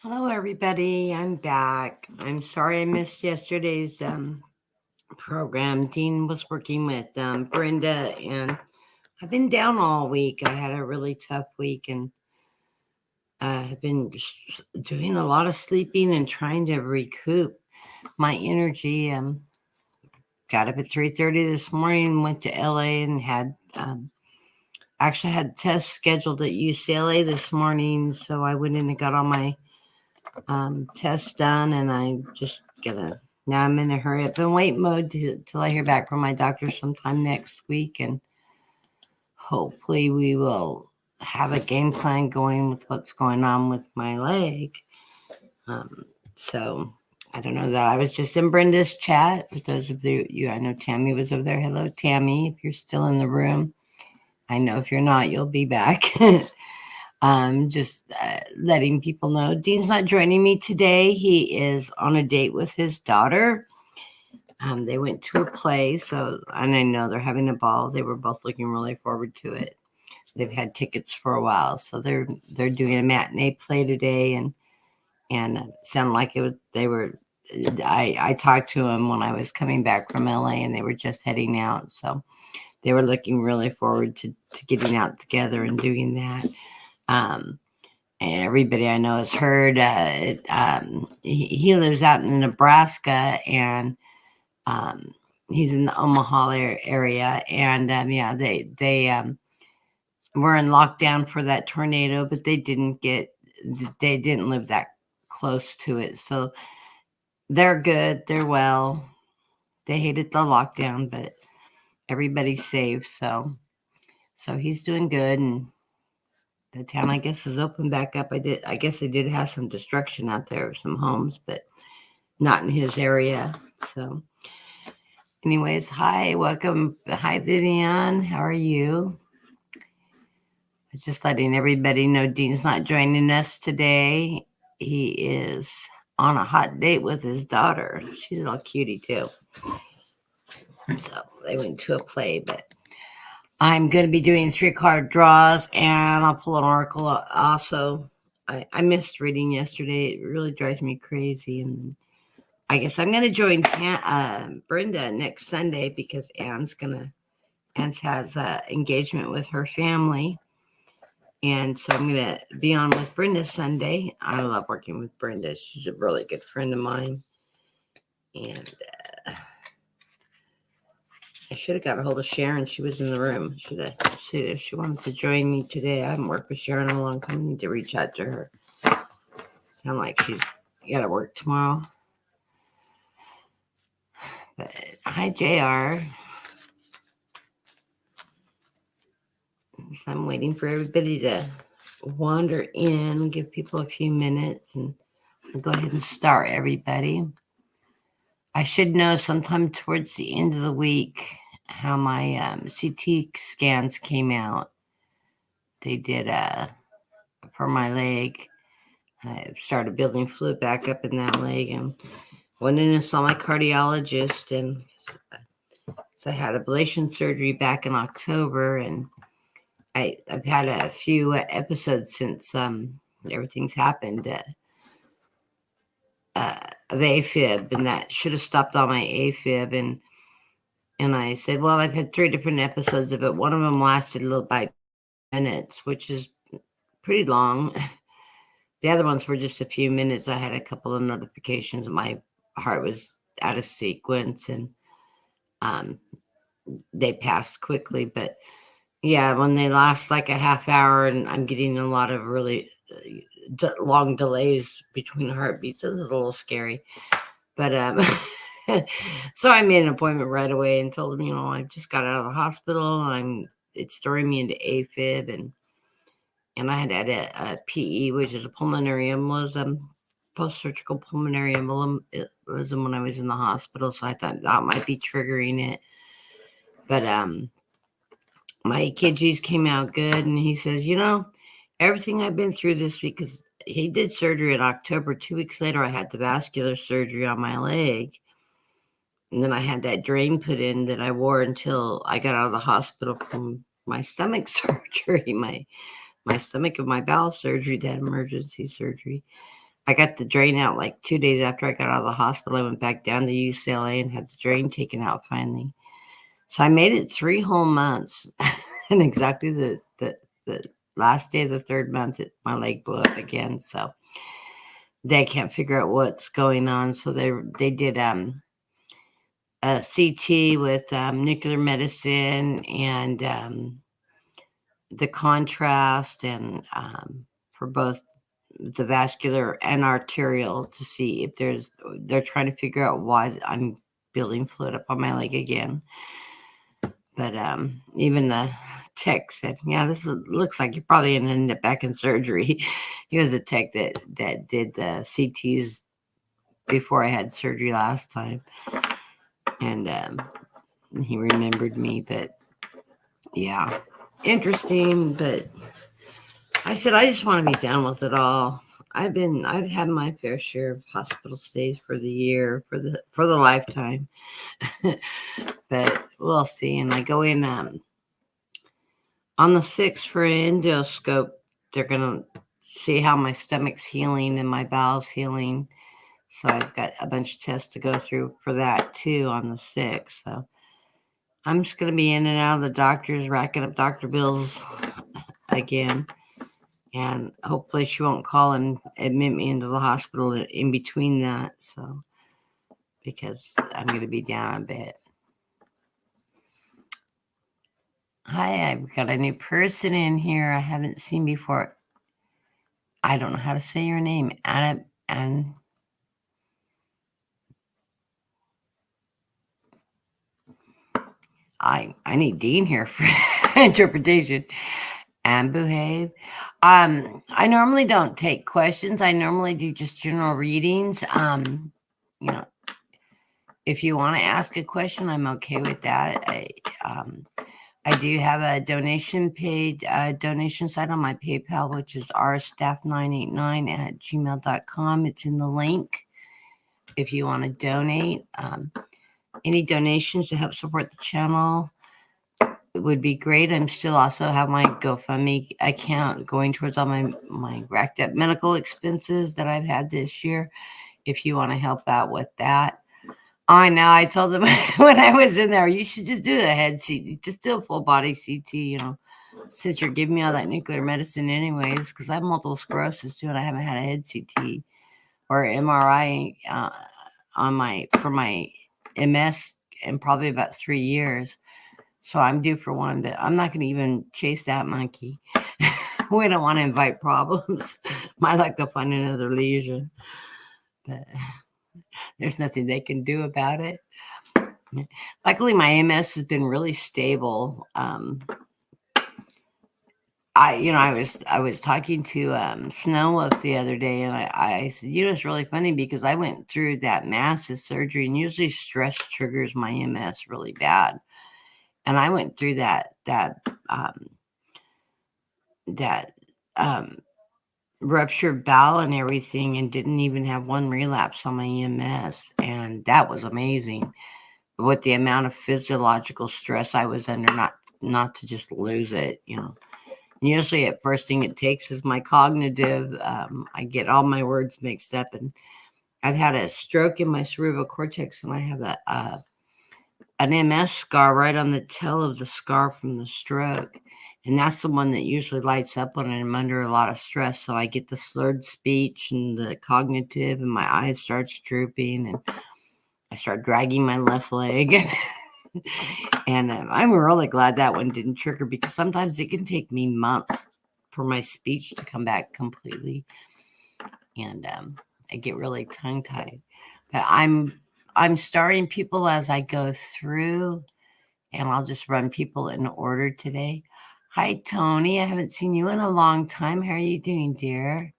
Hello, everybody. I'm back. I'm sorry I missed yesterday's program. Dean was working with Brenda, and I've been down all week. I had a really tough week, and I've been just doing a lot of sleeping and trying to recoup my energy. Got up at 3:30 this morning, went to LA, and actually had tests scheduled at UCLA this morning. So I went in and got all my tests done, and now I'm in a hurry up and wait mode till I hear back from my doctor sometime next week, and hopefully we will have a game plan going with what's going on with my leg. So I don't know that I was just in Brenda's chat. For those of you, I know Tammy was over there. Hello, Tammy, if you're still in the room. I know if you're not, you'll be back. Just letting people know Dean's not joining me today. He is on a date with his daughter. They went to a play, and I know they're having a ball. They were both looking really forward to it. They've had tickets for a while, so they're doing a matinee play today, and it sounded like it was they were. I talked to them when I was coming back from LA, and they were just heading out, so they were looking really forward to getting out together and doing that. Everybody I know has heard. He lives out in Nebraska, and um, he's in the Omaha area. And yeah, they were in lockdown for that tornado, but they didn't live that close to it, so they're good. They're well. They hated the lockdown, but everybody's safe. So he's doing good, and the town, I guess, is open back up. I guess they did have some destruction out there of some homes, but not in his area. So, anyways, hi, welcome. Hi, Vivian. How are you? I was just letting everybody know Dean's not joining us today. He is on a hot date with his daughter. She's a little cutie, too. So, they went to a play, but I'm going to be doing 3-card draws, and I'll pull an oracle also. I missed reading yesterday. It really drives me crazy. And I guess I'm going to join Brenda next Sunday because Anne's has engagement with her family. And so I'm going to be on with Brenda Sunday. I love working with Brenda. She's a really good friend of mine. And I should have got a hold of Sharon. She was in the room. Should have said if she wanted to join me today. I haven't worked with Sharon in a long time. I need to reach out to her. Sound like she's got to work tomorrow. But hi, JR. So I'm waiting for everybody to wander in, give people a few minutes, and I'll go ahead and start everybody. I should know sometime towards the end of the week how my CT scans came out. They did for my leg. I started building fluid back up in that leg, and went in and saw my cardiologist, and so I had ablation surgery back in October, and I've had a few episodes since everything's happened of AFib, and that should have stopped all my AFib, and I said, well, I've had 3 different episodes of it. One of them lasted a little by minutes, which is pretty long. The other ones were just a few minutes. I had a couple of notifications. My heart was out of sequence, and they passed quickly. But yeah, when they last like a half hour, and I'm getting a lot of really long delays between heartbeats, it was a little scary. But so I made an appointment right away and told them, I just got out of the hospital. It's throwing me into AFib, and I had a PE, which is a pulmonary embolism, post-surgical pulmonary embolism when I was in the hospital. So I thought that might be triggering it. But my EKGs came out good, and he says, everything I've been through this week, because he did surgery in October. 2 weeks later, I had the vascular surgery on my leg. And then I had that drain put in that I wore until I got out of the hospital from my stomach surgery, my stomach of my bowel surgery, that emergency surgery. I got the drain out like 2 days after I got out of the hospital. I went back down to UCLA and had the drain taken out finally. So I made it 3 whole months, and exactly the last day of the 3rd month, my leg blew up again. So they can't figure out what's going on. So they did a CT with nuclear medicine and the contrast, and for both the vascular and arterial, to see if they're trying to figure out why I'm building fluid up on my leg again. But even the tech said, yeah, looks like you're probably going to end up back in surgery. He was a tech that did the CTs before I had surgery last time. And he remembered me. But yeah, interesting. But I said, I just want to be done with it all. I've had my fair share of hospital stays for the year, for the lifetime. But we'll see. And I go in on the 6th for an endoscope. They're gonna see how my stomach's healing and my bowels healing. So I've got a bunch of tests to go through for that too on the 6th. So I'm just gonna be in and out of the doctors, racking up doctor bills again. And hopefully she won't call and admit me into the hospital in between that. So, because I'm going to be down a bit. Hi, I've got a new person in here I haven't seen before. I don't know how to say your name. Anna, and I need Dean here for interpretation. And behave. I normally don't take questions. I normally do just general readings. You know, if you want to ask a question, I'm okay with that. I do have a donation site on my PayPal, which is rstaff989@gmail.com. It's in the link if you want to donate. Any donations to help support the channel, it would be great. I'm still also have my GoFundMe account going towards all my racked up medical expenses that I've had this year. If you want to help out with that. I know. I told them when I was in there, you should just do the head CT, just do a full body CT, since you're giving me all that nuclear medicine anyways, because I have multiple sclerosis too, and I haven't had a head CT or MRI for my MS in probably about 3 years. So I'm due for one, but I'm not going to even chase that monkey. We don't want to invite problems. Might like to find another lesion, but there's nothing they can do about it. Luckily, my MS has been really stable. I was talking to Snow up the other day, and I said, it's really funny because I went through that massive surgery, and usually stress triggers my MS really bad. And I went through that ruptured bowel and everything, and didn't even have one relapse on my MS, and that was amazing. With the amount of physiological stress I was under, not to just lose it, Usually, at first thing it takes is my cognitive. I get all my words mixed up, and I've had a stroke in my cerebral cortex, and I have an MS scar right on the tail of the scar from the stroke. And that's the one that usually lights up when I'm under a lot of stress. So I get the slurred speech and the cognitive, and my eyes starts drooping, and I start dragging my left leg. And I'm really glad that one didn't trigger, because sometimes it can take me months for my speech to come back completely. And I get really tongue-tied. But I'm starting people as I go through, and I'll just run people in order today. Hi, Tony. I haven't seen you in a long time. How are you doing, dear?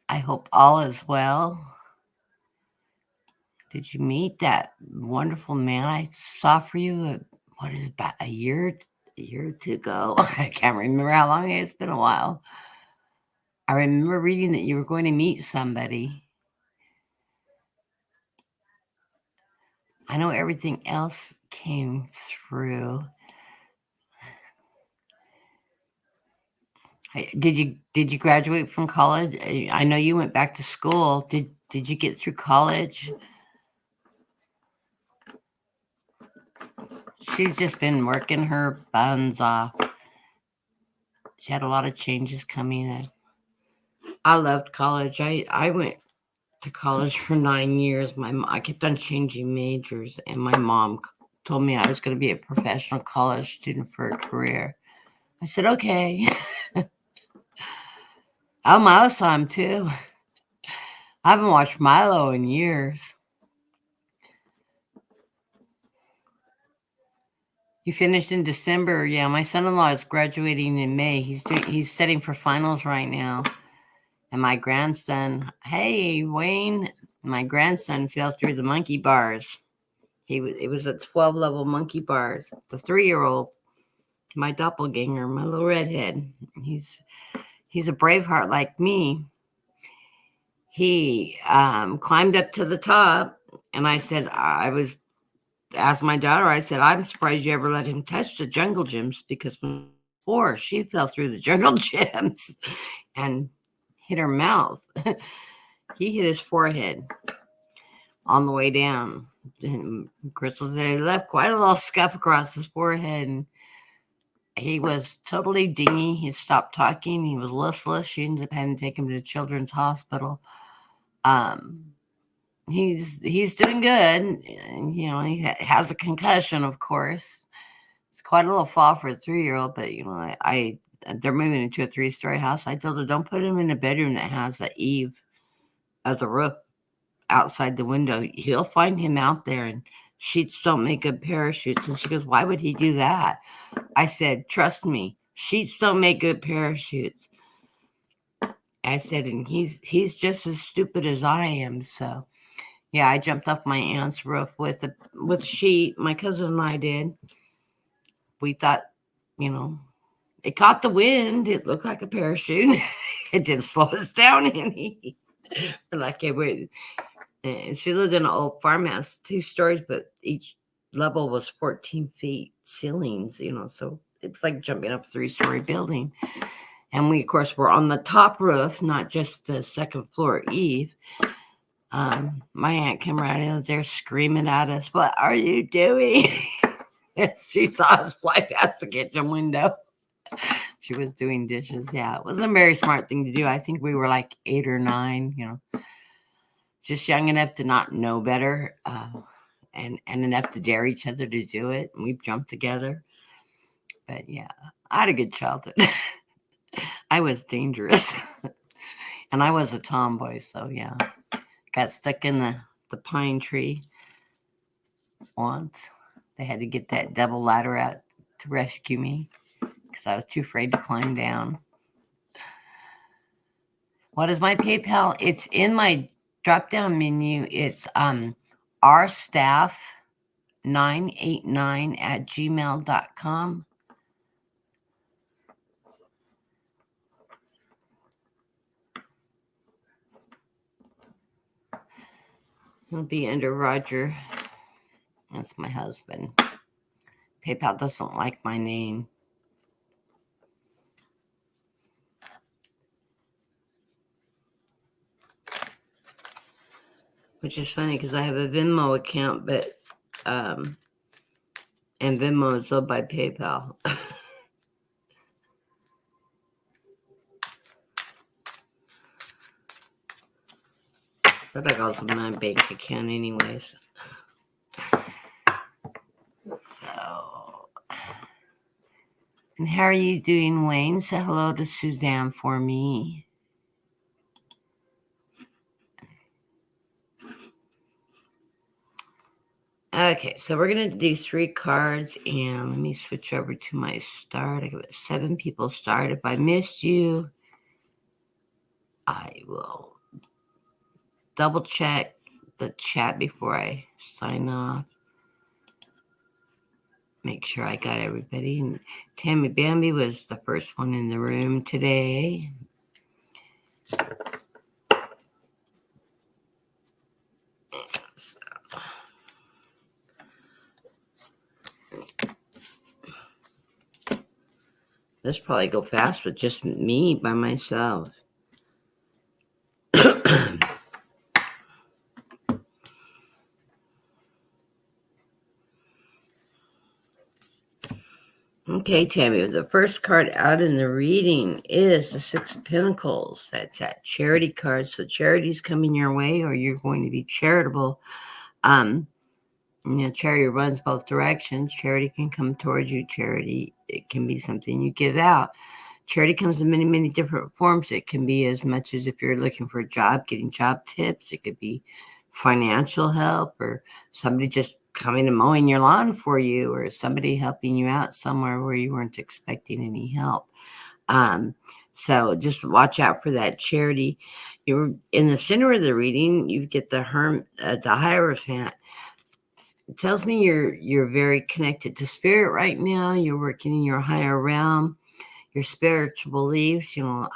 I hope all is well. Did you meet that wonderful man I saw for you? What is it, about a year or two ago? I can't remember how long. It's been a while. I remember reading that you were going to meet somebody. I know everything else came through. Did you graduate from college? I know you went back to school. Did you get through college? She's just been working her buns off. She had a lot of changes coming in. I loved college. I went to college for 9 years. I kept on changing majors, and my mom told me I was going to be a professional college student for a career. I said, okay. Oh, Milo saw him too. I haven't watched Milo in years. You finished in December. Yeah, my son-in-law is graduating in May. He's studying for finals right now. And my grandson, hey Wayne, my grandson fell through the monkey bars. It was a 12-level monkey bars. The 3-year-old, my doppelganger, my little redhead. He's a braveheart like me. He climbed up to the top, and I said, asked my daughter, I said, I'm surprised you ever let him touch the jungle gyms, because before she fell through the jungle gyms and hit her mouth. He hit his forehead on the way down. And Crystal said he left quite a little scuff across his forehead. And he was totally dingy. He stopped talking. He was listless. She ended up having to take him to the children's hospital. He's doing good. You know, he has a concussion, of course. It's quite a little fall for a 3-year-old, but you know, they're moving into a 3-story house. I told her, don't put him in a bedroom that has the eave of the roof outside the window. He'll find him out there, and sheets don't make good parachutes. And she goes, why would he do that? I said, trust me, sheets don't make good parachutes. I said, and he's just as stupid as I am. So yeah, I jumped off my aunt's roof with a sheet. My cousin and I did. We thought, you know, it caught the wind. It looked like a parachute. It didn't slow us down any. We're like, hey, wait. And she lived in an old farmhouse, 2 stories, but each level was 14 feet ceilings, you know, so it's like jumping up a 3-story building. And we, of course, were on the top roof, not just the second floor eave. My aunt came right in there screaming at us, what are you doing? She saw us fly past the kitchen window. She was doing dishes. Yeah, it was a very smart thing to do. I think we were like 8 or 9, you know, just young enough to not know better, and enough to dare each other to do it. And we jumped together. But yeah, I had a good childhood. I was dangerous. And I was a tomboy, so yeah. Got stuck in the pine tree once. They had to get that double ladder out to rescue me because I was too afraid to climb down. What is my PayPal? It's in my drop-down menu. It's rstaff989@gmail.com. It'll be under Roger. That's my husband. PayPal doesn't like my name. Which is funny because I have a Venmo account, but and Venmo is owned by PayPal. So that goes in my bank account anyways. So, and how are you doing, Wayne? Say hello to Suzanne for me. Okay, so we're going to do 3 cards, and let me switch over to my start. I got 7 people start. If I missed you, I will double check the chat before I sign off. Make sure I got everybody. And Tammy Bambi was the first one in the room today. This probably go fast with just me by myself. Okay, Tammy, the first card out in the reading is the Six of Pentacles. That's that charity card. So charity's coming your way, or you're going to be charitable. Charity runs both directions. Charity can come towards you. Charity, it can be something you give out. Charity comes in many, many different forms. It can be as much as if you're looking for a job, getting job tips. It could be financial help, or somebody just coming and mowing your lawn for you, or somebody helping you out somewhere where you weren't expecting any help. So just watch out for that charity. You're in the center of the reading. You get the Hierophant. It tells me you're very connected to spirit right now. You're working in your higher realm, your spiritual beliefs. You're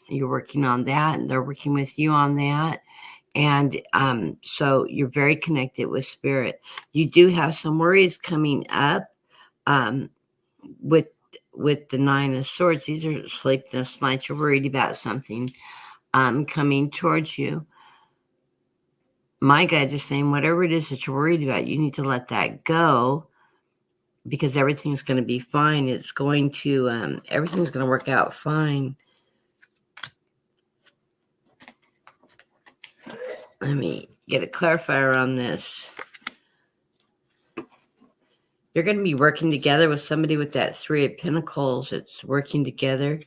working on that, and they're working with you on that. And so you're very connected with spirit. You do have some worries coming up with the Nine of Swords. These are sleepless nights. You're worried about something coming towards you. My guides are saying whatever it is that you're worried about, you need to let that go, because everything's going to be fine. It's going to, everything's going to work out fine. Let me get a clarifier on this. You're going to be working together with somebody with that Three of Pentacles. It's working together.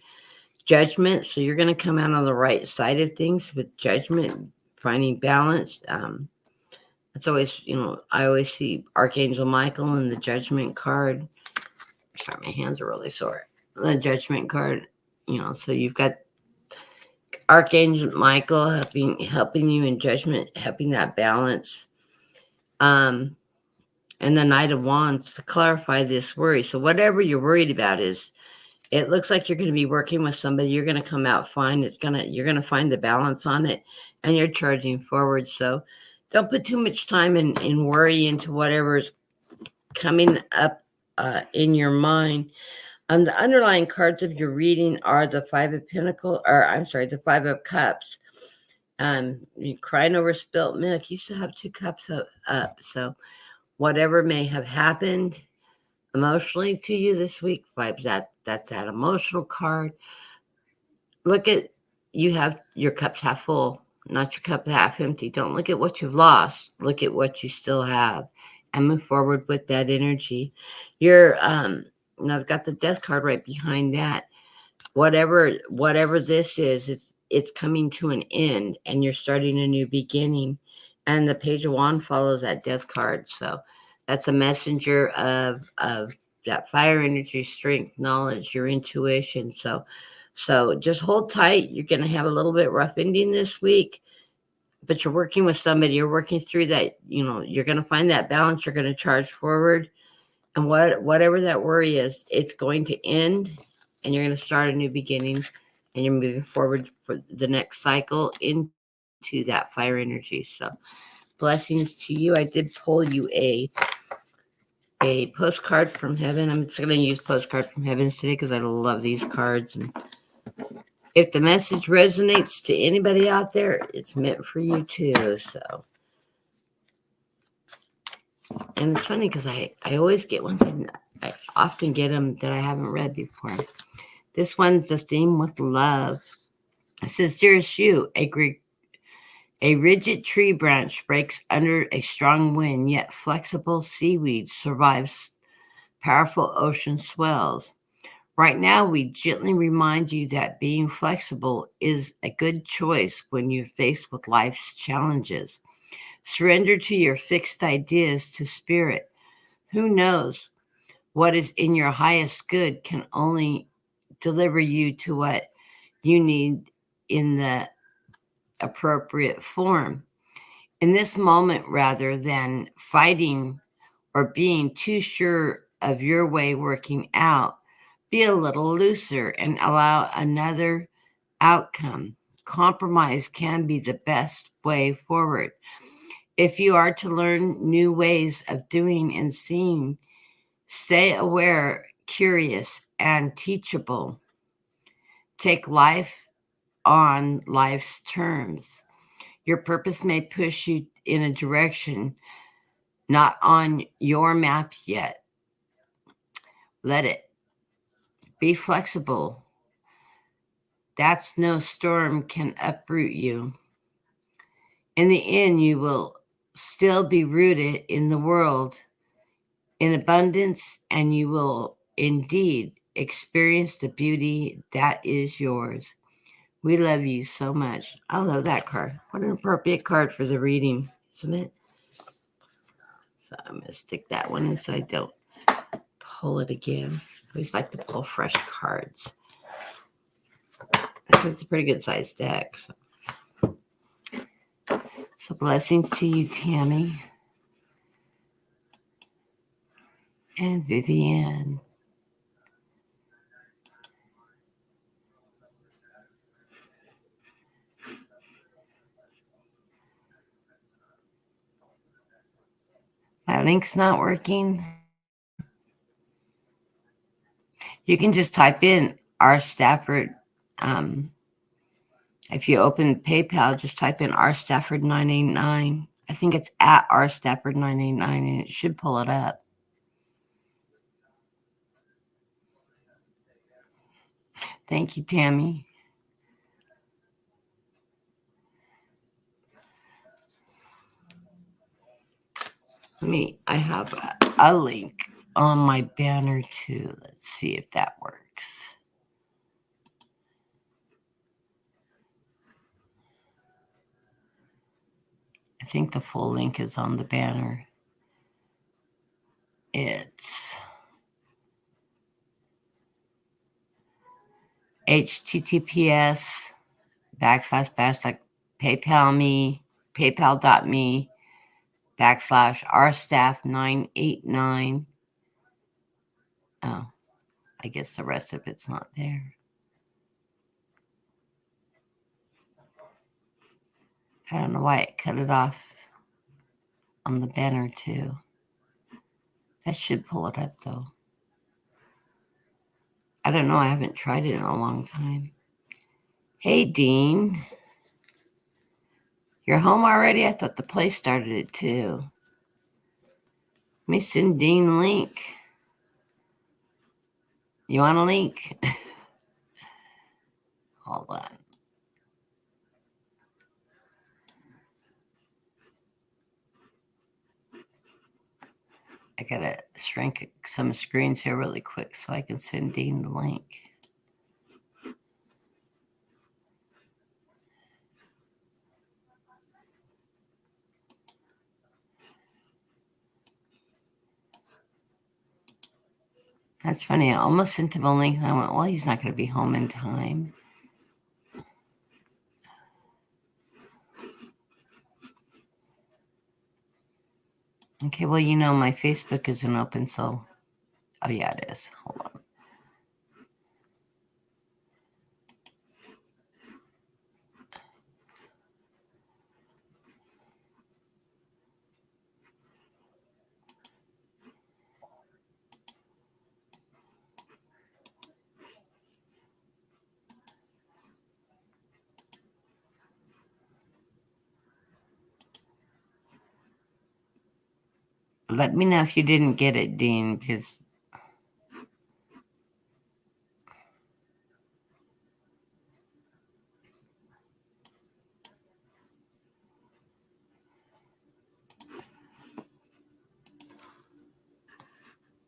Judgment. So you're going to come out on the right side of things with judgment, finding balance. It's always, I always see Archangel Michael in the Judgment card. Sorry, my hands are really sore. The Judgment card, so you've got Archangel Michael helping you in judgment, helping that balance. And the Knight of Wands to clarify this worry. So whatever you're worried about it looks like you're going to be working with somebody. You're going to come out fine. You're going to find the balance on it, and you're charging forward. So don't put too much time in worry into whatever's coming up in your mind. The underlying cards of your reading are the Five of the Five of Cups. You're crying over spilt milk. You still have 2 cups up. So whatever may have happened emotionally to you this week, vibes that's that emotional card. Look at, you have your cups half full, not your cup half empty. Don't look at what you've lost. Look at what you still have, and move forward with that energy. You're I've got the Death card right behind that. Whatever this is, it's coming to an end, and you're starting a new beginning. And the Page of Wands follows that Death card. So that's a messenger of that fire energy, strength, knowledge, your intuition. So just hold tight. You're going to have a little bit rough ending this week, but you're working with somebody. You're working through that. You're going to find that balance. You're going to charge forward. And whatever that worry is, it's going to end, and you're going to start a new beginning, and you're moving forward for the next cycle into that fire energy. So blessings to you. I did pull you a postcard from heaven. I'm just going to use postcard from heavens today because I love these cards. And if the message resonates to anybody out there, it's meant for you too. So, and it's funny because I always get ones. I often get them that I haven't read before. This one's the theme with love. It says, dearest you, a rigid tree branch breaks under a strong wind, yet flexible seaweed survives powerful ocean swells. Right now, we gently remind you that being flexible is a good choice when you're faced with life's challenges. Surrender to your fixed ideas to spirit. Who knows what is in your highest good can only deliver you to what you need in the appropriate form. In this moment, rather than fighting or being too sure of your way working out, be a little looser and allow another outcome. Compromise can be the best way forward. If you are to learn new ways of doing and seeing, stay aware, curious, and teachable. Take life on life's terms. Your purpose may push you in a direction not on your map yet. Let it. Be flexible. That's no storm can uproot you. In the end, you will still be rooted in the world in abundance, and you will indeed experience the beauty that is yours. We love you so much. I love that card. What an appropriate card for the reading, isn't it? So I'm going to stick that one in so I don't pull it again. I always like to pull fresh cards. It's a pretty good sized deck. So blessings to you, Tammy and Vivian. My link's not working. You can just type in R. Stafford. If you open PayPal, just type in R. Stafford 989. I think it's at R. Stafford 989, and it should pull it up. Thank you, Tammy. I have a link on my banner too. Let's see if that works. I think the full link is on the banner. It's https://paypal.me/rstaff989. Oh, I guess the rest of it's not there. I don't know why it cut it off on the banner too. That should pull it up though. I don't know. I haven't tried it in a long time. Hey, Dean. You're home already? I thought the play started it too. Let me send Dean a link. You want a link? Hold on. I gotta shrink some screens here really quick so I can send Dean the link. That's funny. I almost sent him a link and I went, well, he's not going to be home in time. Okay, well, you know, my Facebook isn't open, so. Oh, yeah, it is. Hold on. Let me know if you didn't get it, Dean, because.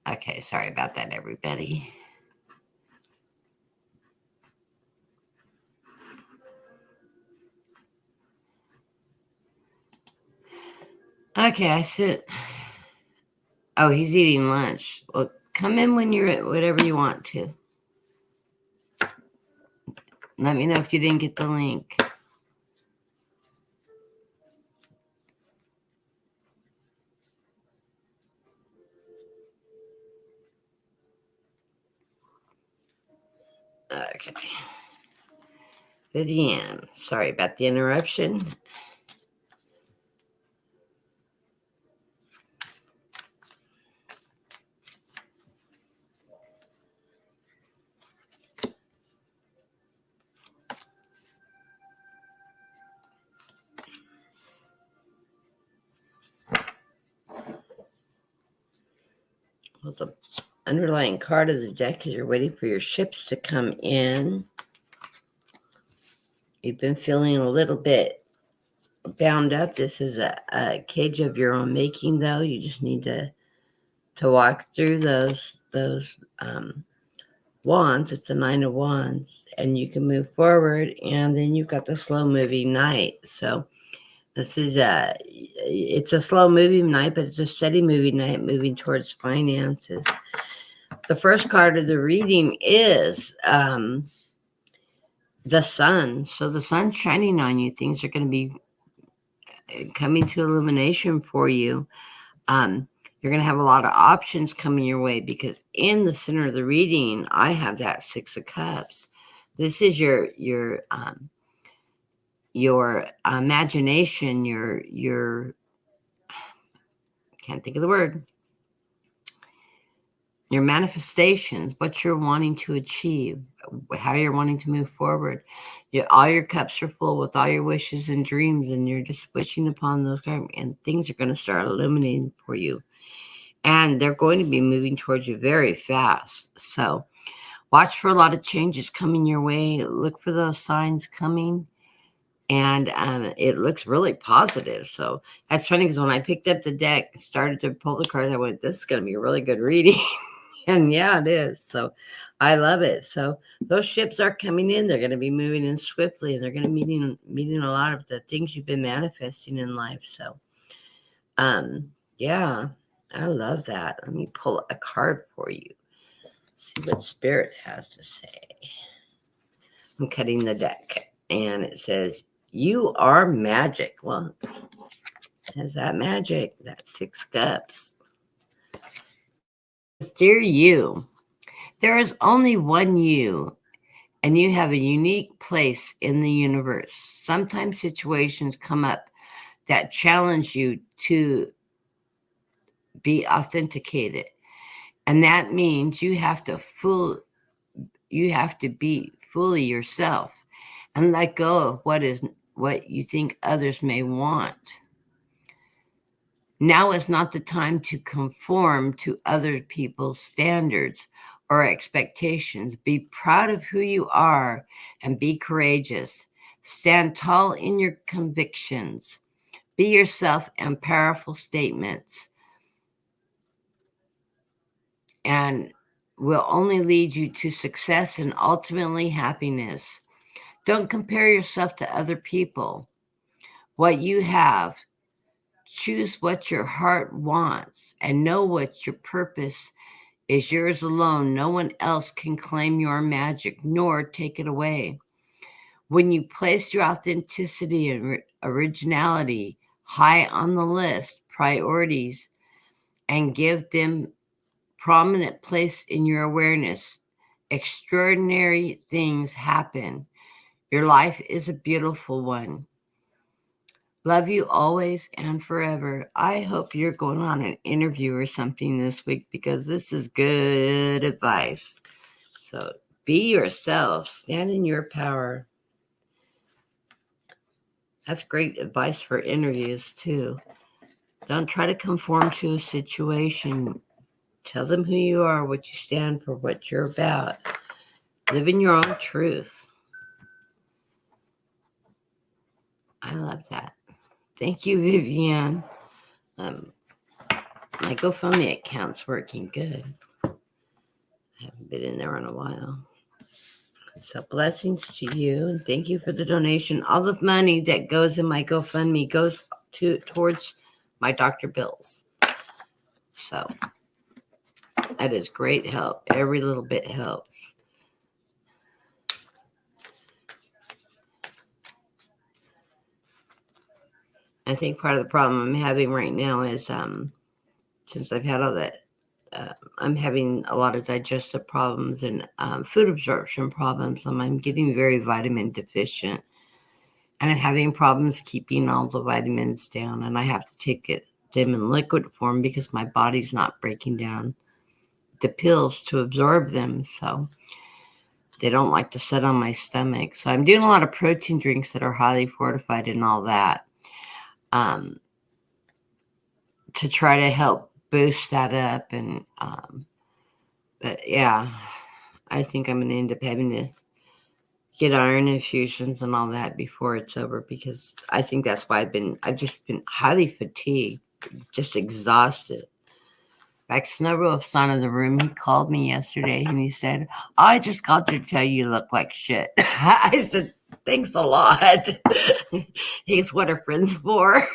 Okay, sorry about that, everybody. Okay, I sit. Oh, he's eating lunch. Well, come in when you're at whatever you want to. Let me know if you didn't get the link. Okay. Vivian, sorry about the interruption. Well, the underlying card of the deck is you're waiting for your ships to come in. You've been feeling a little bit bound up. This is a cage of your own making, though. You just need to walk through those wands. It's the 9 of Wands, and you can move forward. And then you've got the slow moving Knight. So this is it's a slow moving Knight, but it's a steady moving Knight moving towards finances. The first card of the reading is the sun. So the sun's shining on you. Things are going to be coming to illumination for you. You're going to have a lot of options coming your way, because in the center of the reading, I have that 6 of Cups. This is your imagination, your can't think of the word, your manifestations, what you're wanting to achieve, how you're wanting to move forward. All your cups are full with all your wishes and dreams, and you're just wishing upon those, and things are going to start illuminating for you. And they're going to be moving towards you very fast. So watch for a lot of changes coming your way. Look for those signs coming. And it looks really positive. So that's funny, because when I picked up the deck, started to pull the cards, I went, this is going to be a really good reading. And yeah, it is. So I love it. So those ships are coming in. They're going to be moving in swiftly, and they're going to be meeting a lot of the things you've been manifesting in life. So yeah, I love that. Let me pull a card for you. See what Spirit has to say. I'm cutting the deck, and it says, you are magic. Well, has that magic, that 6 Cups. Dear you, there is only one you, and you have a unique place in the universe. Sometimes situations come up that challenge you to be authenticated, and that means you have to be fully yourself and let go of what you think others may want. Now is not the time to conform to other people's standards or expectations. Be proud of who you are and be courageous. Stand tall in your convictions. Be yourself and powerful statements, and will only lead you to success and ultimately happiness. Don't compare yourself to other people. What you have, choose what your heart wants, and know what your purpose is yours alone. No one else can claim your magic nor take it away. When you place your authenticity and originality high on the list, priorities, and give them prominent place in your awareness, extraordinary things happen. Your life is a beautiful one. Love you always and forever. I hope you're going on an interview or something this week, because this is good advice. So be yourself. Stand in your power. That's great advice for interviews too. Don't try to conform to a situation. Tell them who you are, what you stand for, what you're about. Live in your own truth. I love that. Thank you, Vivian. My GoFundMe account's working good. I haven't been in there in a while. So blessings to you, and thank you for the donation. All the money that goes in my GoFundMe goes towards my doctor bills. So that is great help. Every little bit helps. I think part of the problem I'm having right now is since I've had all that, I'm having a lot of digestive problems and food absorption problems. I'm getting very vitamin deficient, and I'm having problems keeping all the vitamins down, and I have to take them in liquid form because my body's not breaking down the pills to absorb them. So they don't like to sit on my stomach. So I'm doing a lot of protein drinks that are highly fortified and all that to try to help boost that up. And but yeah, I think I'm going to end up having to get iron infusions and all that before it's over, because I think that's why I've just been highly fatigued, just exhausted. In fact, Snowroof's not in the room. He called me yesterday and he said, I just called to tell you look like shit. I said, thanks a lot. He's what are friends for.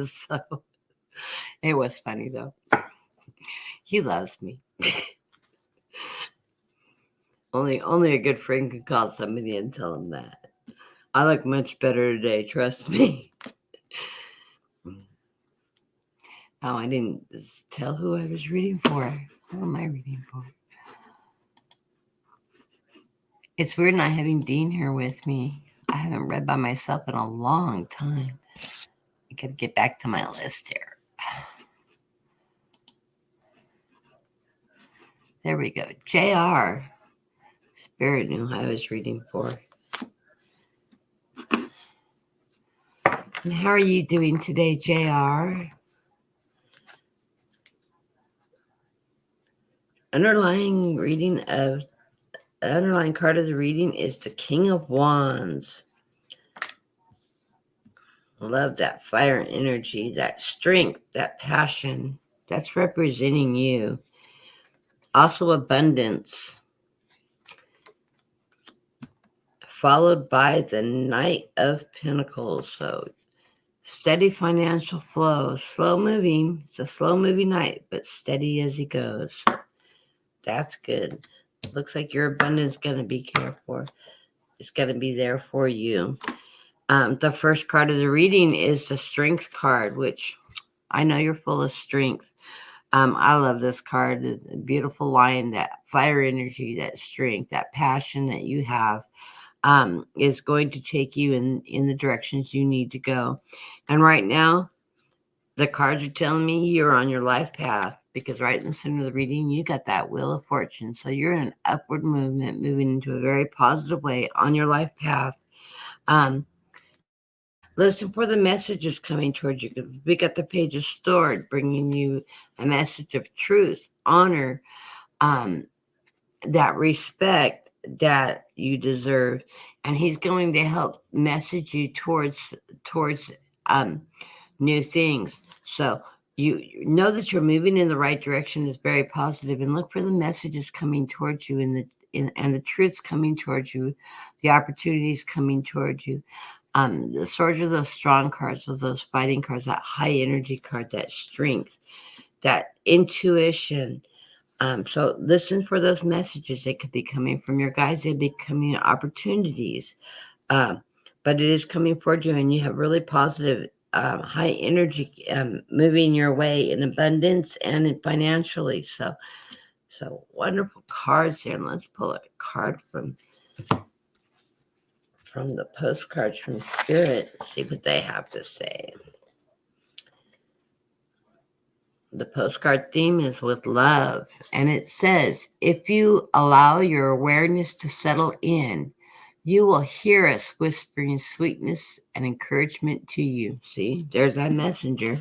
So it was funny though. He loves me. Only a good friend can call somebody and tell them that. I look much better today, trust me. Oh, I didn't tell who I was reading for. Who am I reading for? It's weird not having Dean here with me. I haven't read by myself in a long time. I gotta get back to my list here. There we go. JR. Spirit knew who I was reading for. And how are you doing today, JR? Underlying card of the reading is the King of Wands. Love that fire and energy, that strength, that passion. That's representing you. Also abundance. Followed by the Knight of Pentacles. So steady financial flow. Slow moving. It's a slow moving knight, but steady as he goes. That's good. Looks like your abundance is going to be cared for. It's going to be there for you. The first card of the reading is the Strength card, which I know you're full of strength. I love this card. The beautiful line, that fire energy, that strength, that passion that you have is going to take you in the directions you need to go. And right now, the cards are telling me you're on your life path, because right in the center of the reading, you got that Wheel of Fortune. So you're in an upward movement, moving into a very positive way on your life path. Listen for the messages coming towards you. We got the pages stored, bringing you a message of truth, honor, that respect that you deserve. And he's going to help message you towards new things. So you know that you're moving in the right direction is very positive, and look for the messages coming towards you and the truths coming towards you, the opportunities coming towards you. The swords are those strong cards, those fighting cards, that high energy card, that strength, that intuition. So listen for those messages. They could be coming from your guides. They'd be coming opportunities. But it is coming toward you, and you have really positive, high energy moving your way in abundance and in financially. So wonderful cards here. And let's pull a card from the postcards from Spirit and see what they have to say. The postcard theme is with love, and it says, if you allow your awareness to settle in, you will hear us whispering sweetness and encouragement to you. See, there's our messenger.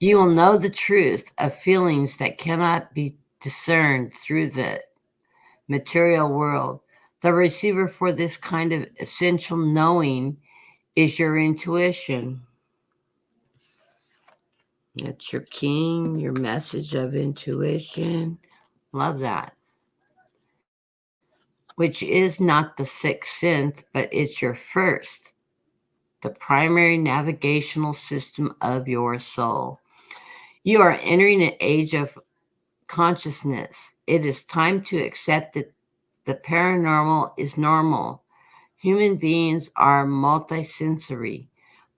You will know the truth of feelings that cannot be discerned through the material world. The receiver for this kind of essential knowing is your intuition. That's your king, your message of intuition. Love that. Which is not the sixth sense, but it's your first, the primary navigational system of your soul. You are entering an age of consciousness. It is time to accept that the paranormal is normal. Human beings are multisensory,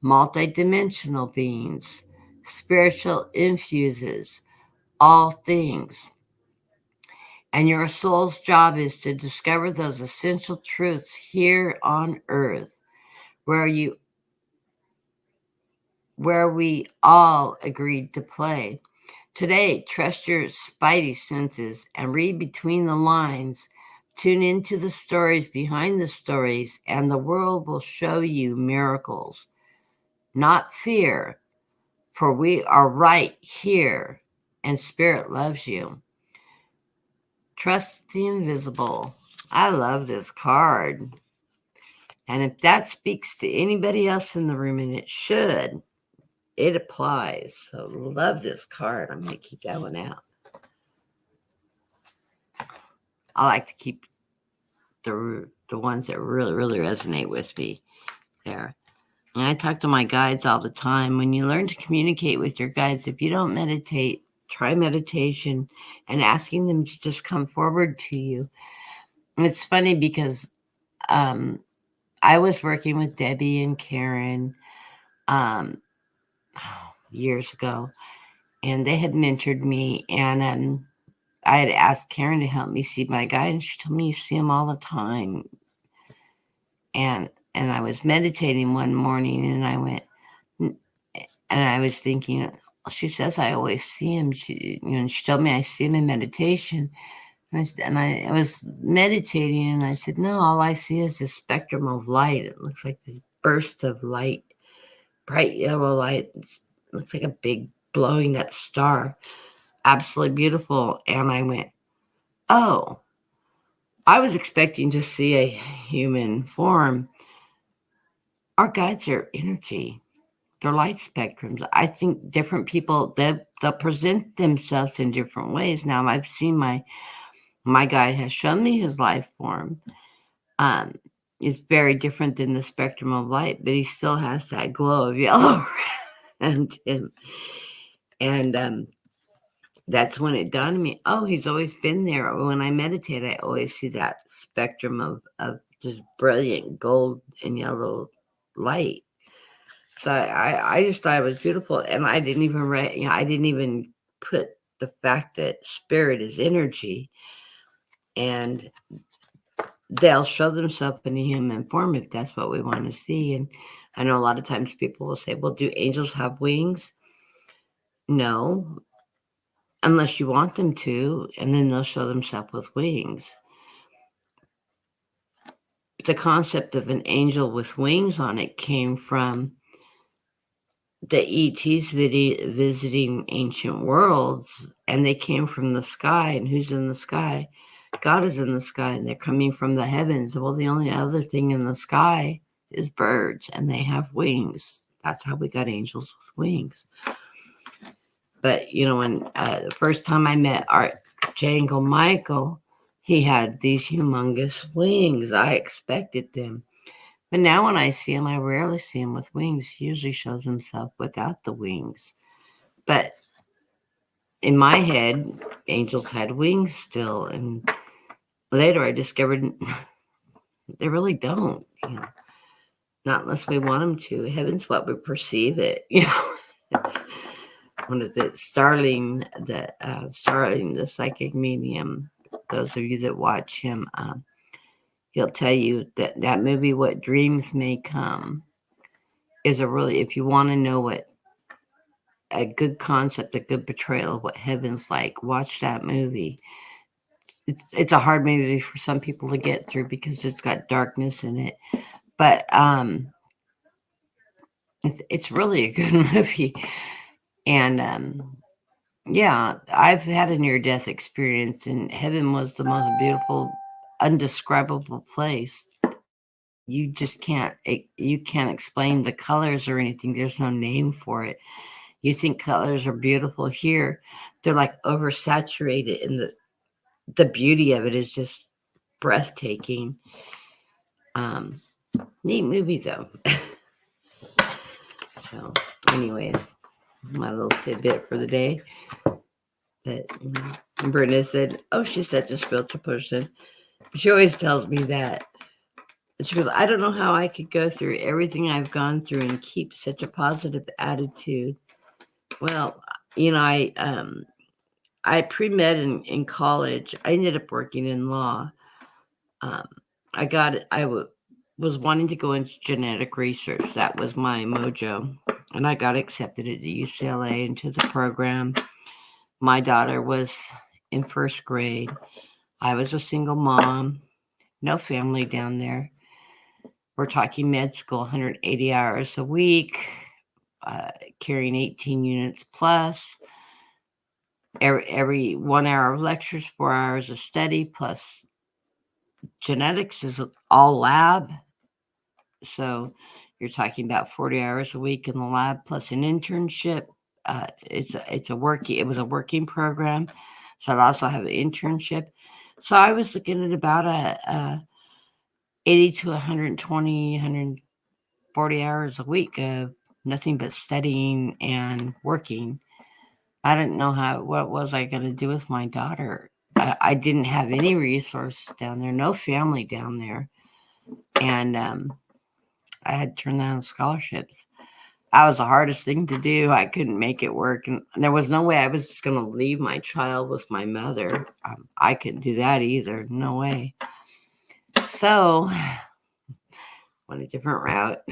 multidimensional beings, spiritual infuses, all things. And your soul's job is to discover those essential truths here on earth, where we all agreed to play. Today, trust your spidey senses and read between the lines. Tune into the stories behind the stories, and the world will show you miracles. not fear, for we are right here, and Spirit loves you. Trust the invisible. I love this card. And if that speaks to anybody else in the room, and it should, it applies. So love this card. I'm going to keep that one out. I like to keep the ones that really, really resonate with me there. And I talk to my guides all the time. When you learn to communicate with your guides, if you don't meditate, try meditation and asking them to just come forward to you. And it's funny because I was working with Debbie and Karen years ago, and they had mentored me, and I had asked Karen to help me see my guide, and she told me you see him all the time. And I was meditating one morning, and I went, and I was thinking, she says I always see him. She told me I see him in meditation. And I was meditating, and I said, no, all I see is this spectrum of light. It looks like this burst of light, bright yellow light. It looks like a big blowing up star. Absolutely beautiful. And I went, oh, I was expecting to see a human form. Our guides are energy. They're light spectrums. I think different people, they'll present themselves in different ways. Now, I've seen my guide has shown me his life form. It's very different than the spectrum of light, but he still has that glow of yellow around him. And that's when it dawned on me, oh, he's always been there. When I meditate, I always see that spectrum of just brilliant gold and yellow light. So I just thought it was beautiful. And I didn't even I didn't even put the fact that spirit is energy, and they'll show themselves in a human form if that's what we want to see. And I know a lot of times people will say, well, do angels have wings? No, unless you want them to, and then they'll show themselves with wings. The concept of an angel with wings on it came from the ETs visiting ancient worlds, and they came from the sky. And who's in the sky? God is in the sky, and they're coming from the heavens. Well, the only other thing in the sky is birds, and they have wings. That's how we got angels with wings. But when the first time I met Archangel Michael, he had these humongous wings. I expected them. But now when I see him, I rarely see him with wings. He usually shows himself without the wings. But in my head, angels had wings still. And later I discovered they really don't. Not unless we want them to. Heaven's what we perceive it. What is it? Starling, the psychic medium. Those of you that watch him, he'll tell you that movie, What Dreams May Come, is if you want to know what a good concept, a good portrayal of what heaven's like, watch that movie. It's a hard movie for some people to get through because it's got darkness in it, but it's really a good movie. And yeah, I've had a near-death experience, and heaven was the most beautiful, undescribable place. You just can't explain the colors or anything. There's no name for it. You think colors are beautiful here. They're like oversaturated, and the beauty of it is just breathtaking. Neat movie though. So anyways, my little tidbit for the day. But Brenda said, oh, she's such a spiritual person. She always tells me that. She goes, I don't know how I could go through everything I've gone through and keep such a positive attitude. Well, I pre-med in college. I ended up working in law. Was wanting to go into genetic research. That was my mojo. And I got accepted at the UCLA into the program. My daughter was in first grade. I was a single mom, no family down there. We're talking med school, 180 hours a week, carrying 18 units plus. Every 1 hour of lectures, 4 hours of study, plus genetics is all lab. So you're talking about 40 hours a week in the lab plus an internship. It was a working program. So I'd also have an internship. So I was looking at about a 80 to 120, 140 hours a week of nothing but studying and working. I didn't know what was I going to do with my daughter. I didn't have any resources down there, no family down there. And I had to turn down scholarships. That was the hardest thing to do. I couldn't make it work. And there was no way I was just going to leave my child with my mother. I couldn't do that either. No way. So went a different route,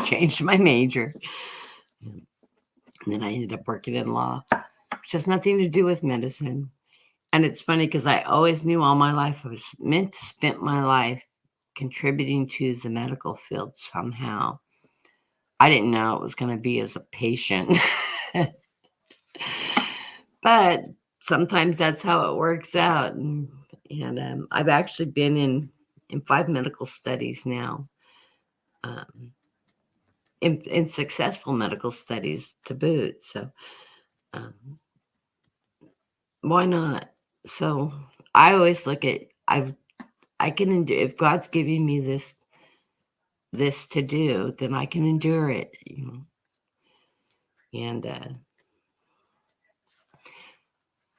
changed my major. And then I ended up working in law, which has nothing to do with medicine. And it's funny because I always knew all my life I was meant to spend my life contributing to the medical field somehow. I didn't know it was going to be as a patient. But sometimes that's how it works out. And I've actually been in 5 medical studies now, in successful medical studies to boot. So why not? So I always look at, I can, if God's giving me this to do, then I can endure it, And I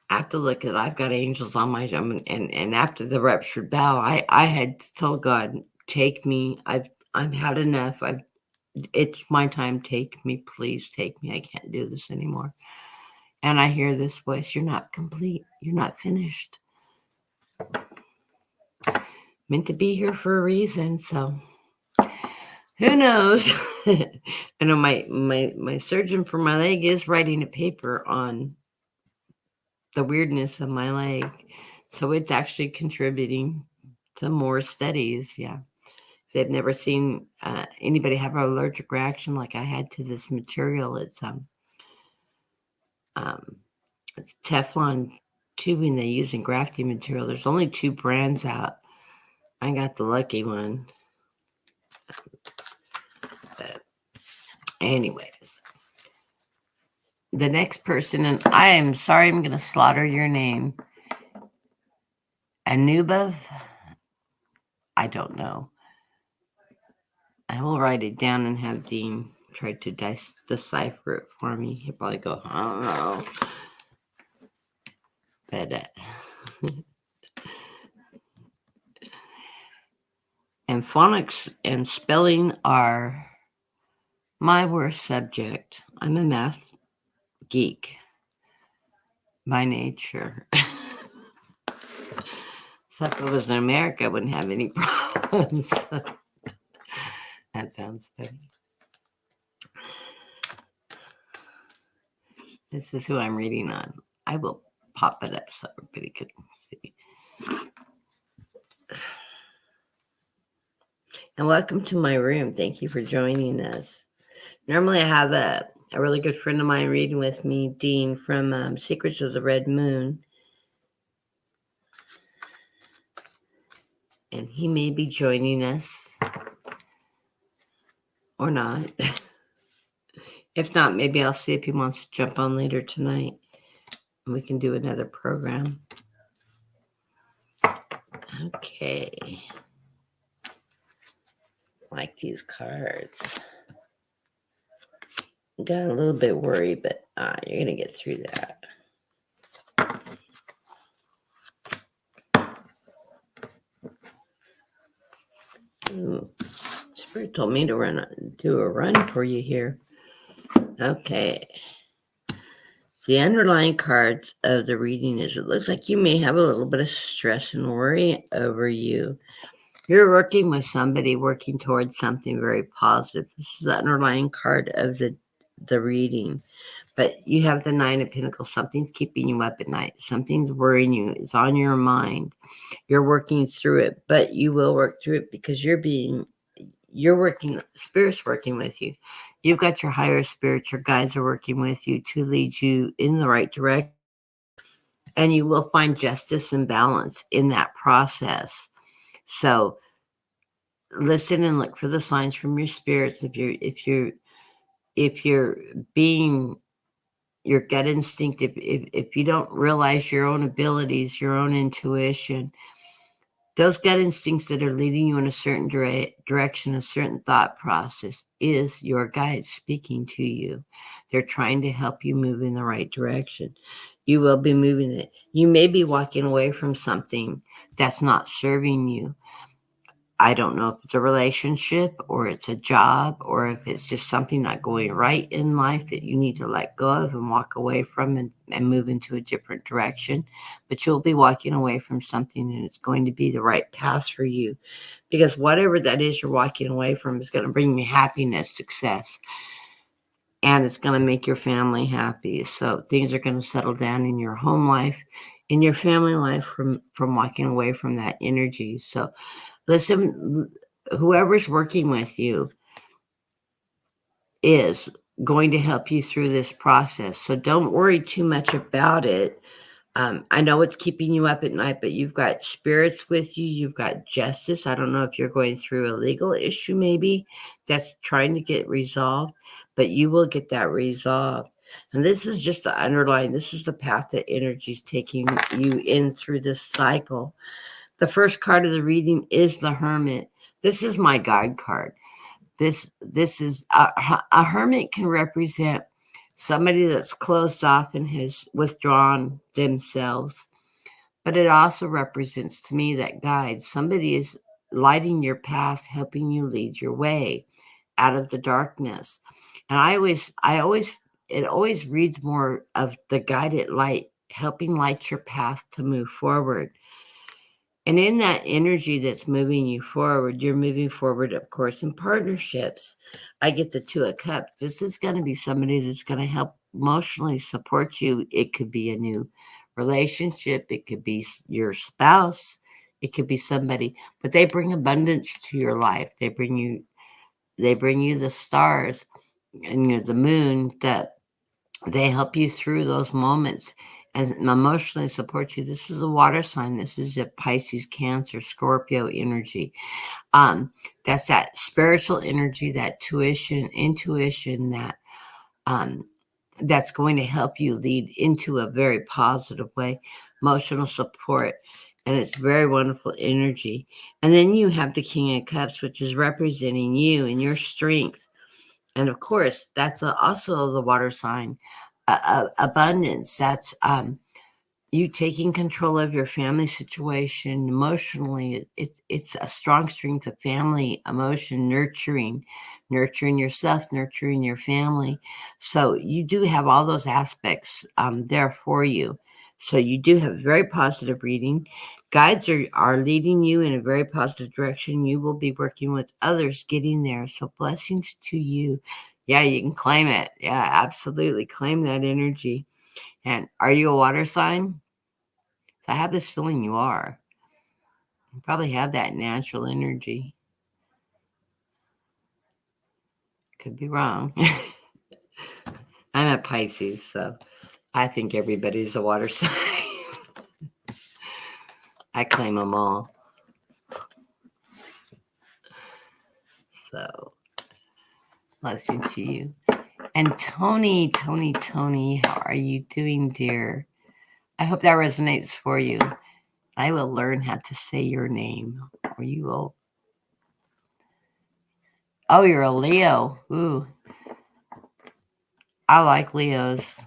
have to look at, I've got angels on my job, and after the ruptured bowel, I had told God, take me. I've had enough. It's my time. Take me, please take me. I can't do this anymore. And I hear this voice, you're not complete. You're not finished. Meant to be here for a reason. So who knows? I know my surgeon for my leg is writing a paper on the weirdness of my leg. So it's actually contributing to more studies. Yeah. They've never seen anybody have an allergic reaction like I had to this material. It's Teflon tubing they use in grafting material. There's only 2 brands out. I got the lucky one. But anyways, the next person, and I am sorry, I'm going to slaughter your name. Anubov? I don't know. I will write it down and have Dean try to decipher it for me. He'll probably go, I don't know. But and phonics and spelling are my worst subject. I'm a math geek by nature. So if it was in America, I wouldn't have any problems. That sounds funny. This is who I'm reading on. I will pop it up so everybody can see. And welcome to my room. Thank you for joining us. Normally I have a really good friend of mine reading with me, Dean from Secrets of the Red Moon. And he may be joining us or not. If not, maybe I'll see if he wants to jump on later tonight and we can do another program. Okay. Like these cards. Got a little bit worried, but you're going to get through that. Ooh, Spirit told me to do a run for you here. Okay. The underlying cards of the reading is, it looks like you may have a little bit of stress and worry over you. You're working with somebody working towards something very positive. This is the underlying card of the reading. But you have the 9 of Pentacles. Something's keeping you up at night. Something's worrying you. It's on your mind. You're working through it, but you will work through it because Spirit's working with you. You've got your higher spirits, your guides are working with you to lead you in the right direction. And you will find justice and balance in that process. So listen and look for the signs from your spirits. If you're being your gut instinct, if you don't realize your own abilities, your own intuition, those gut instincts that are leading you in a certain direction, a certain thought process, is your guide speaking to you. They're trying to help you move in the right direction. You will be moving it. You may be walking away from something that's not serving you. I don't know if it's a relationship or it's a job or if it's just something not going right in life that you need to let go of and walk away from and move into a different direction. But you'll be walking away from something and it's going to be the right path for you, because whatever that is you're walking away from is going to bring you happiness, success, and it's going to make your family happy. So things are going to settle down in your home life, in your family life, from walking away from that energy. So listen, whoever's working with you is going to help you through this process. So don't worry too much about it. I know it's keeping you up at night, but you've got spirits with you. You've got justice. I don't know if you're going through a legal issue, maybe that's trying to get resolved, but you will get that resolved. And this is just the underlying, this is the path that energy is taking you in through this cycle. The first card of the reading is the Hermit. This is my guide card. This is a hermit can represent somebody that's closed off and has withdrawn themselves, but it also represents to me that guide. Somebody is lighting your path, helping you lead your way out of the darkness. And it always reads more of the guided light, helping light your path to move forward. And in that energy that's moving you forward, you're moving forward, of course, in partnerships. I get the Two of Cups. This is going to be somebody that's going to help emotionally support you. It could be a new relationship. It could be your spouse. It could be somebody, but they bring abundance to your life. They bring you the stars and the moon, that they help you through those moments and emotionally support you. This is a water sign. This is a Pisces, Cancer, Scorpio energy. That's that spiritual energy, that intuition that's going to help you lead into a very positive way, emotional support. And it's very wonderful energy. And then you have the King of Cups, which is representing you and your strength. And of course, that's also the water sign, abundance. That's you taking control of your family situation emotionally. It's a strong strength of family emotion, nurturing yourself, nurturing your family. So you do have all those aspects there for you. So you do have very positive reading. Guides are leading you in a very positive direction. You will be working with others getting there. So blessings to you. Yeah, you can claim it. Yeah, absolutely. Claim that energy. And are you a water sign? So I have this feeling you are. You probably have that natural energy. Could be wrong. I'm a Pisces, so I think everybody's a water sign. I claim them all. So, blessing to you. And Tony, how are you doing, dear? I hope that resonates for you. I will learn how to say your name, or you will. Oh, you're a Leo. Ooh. I like Leos.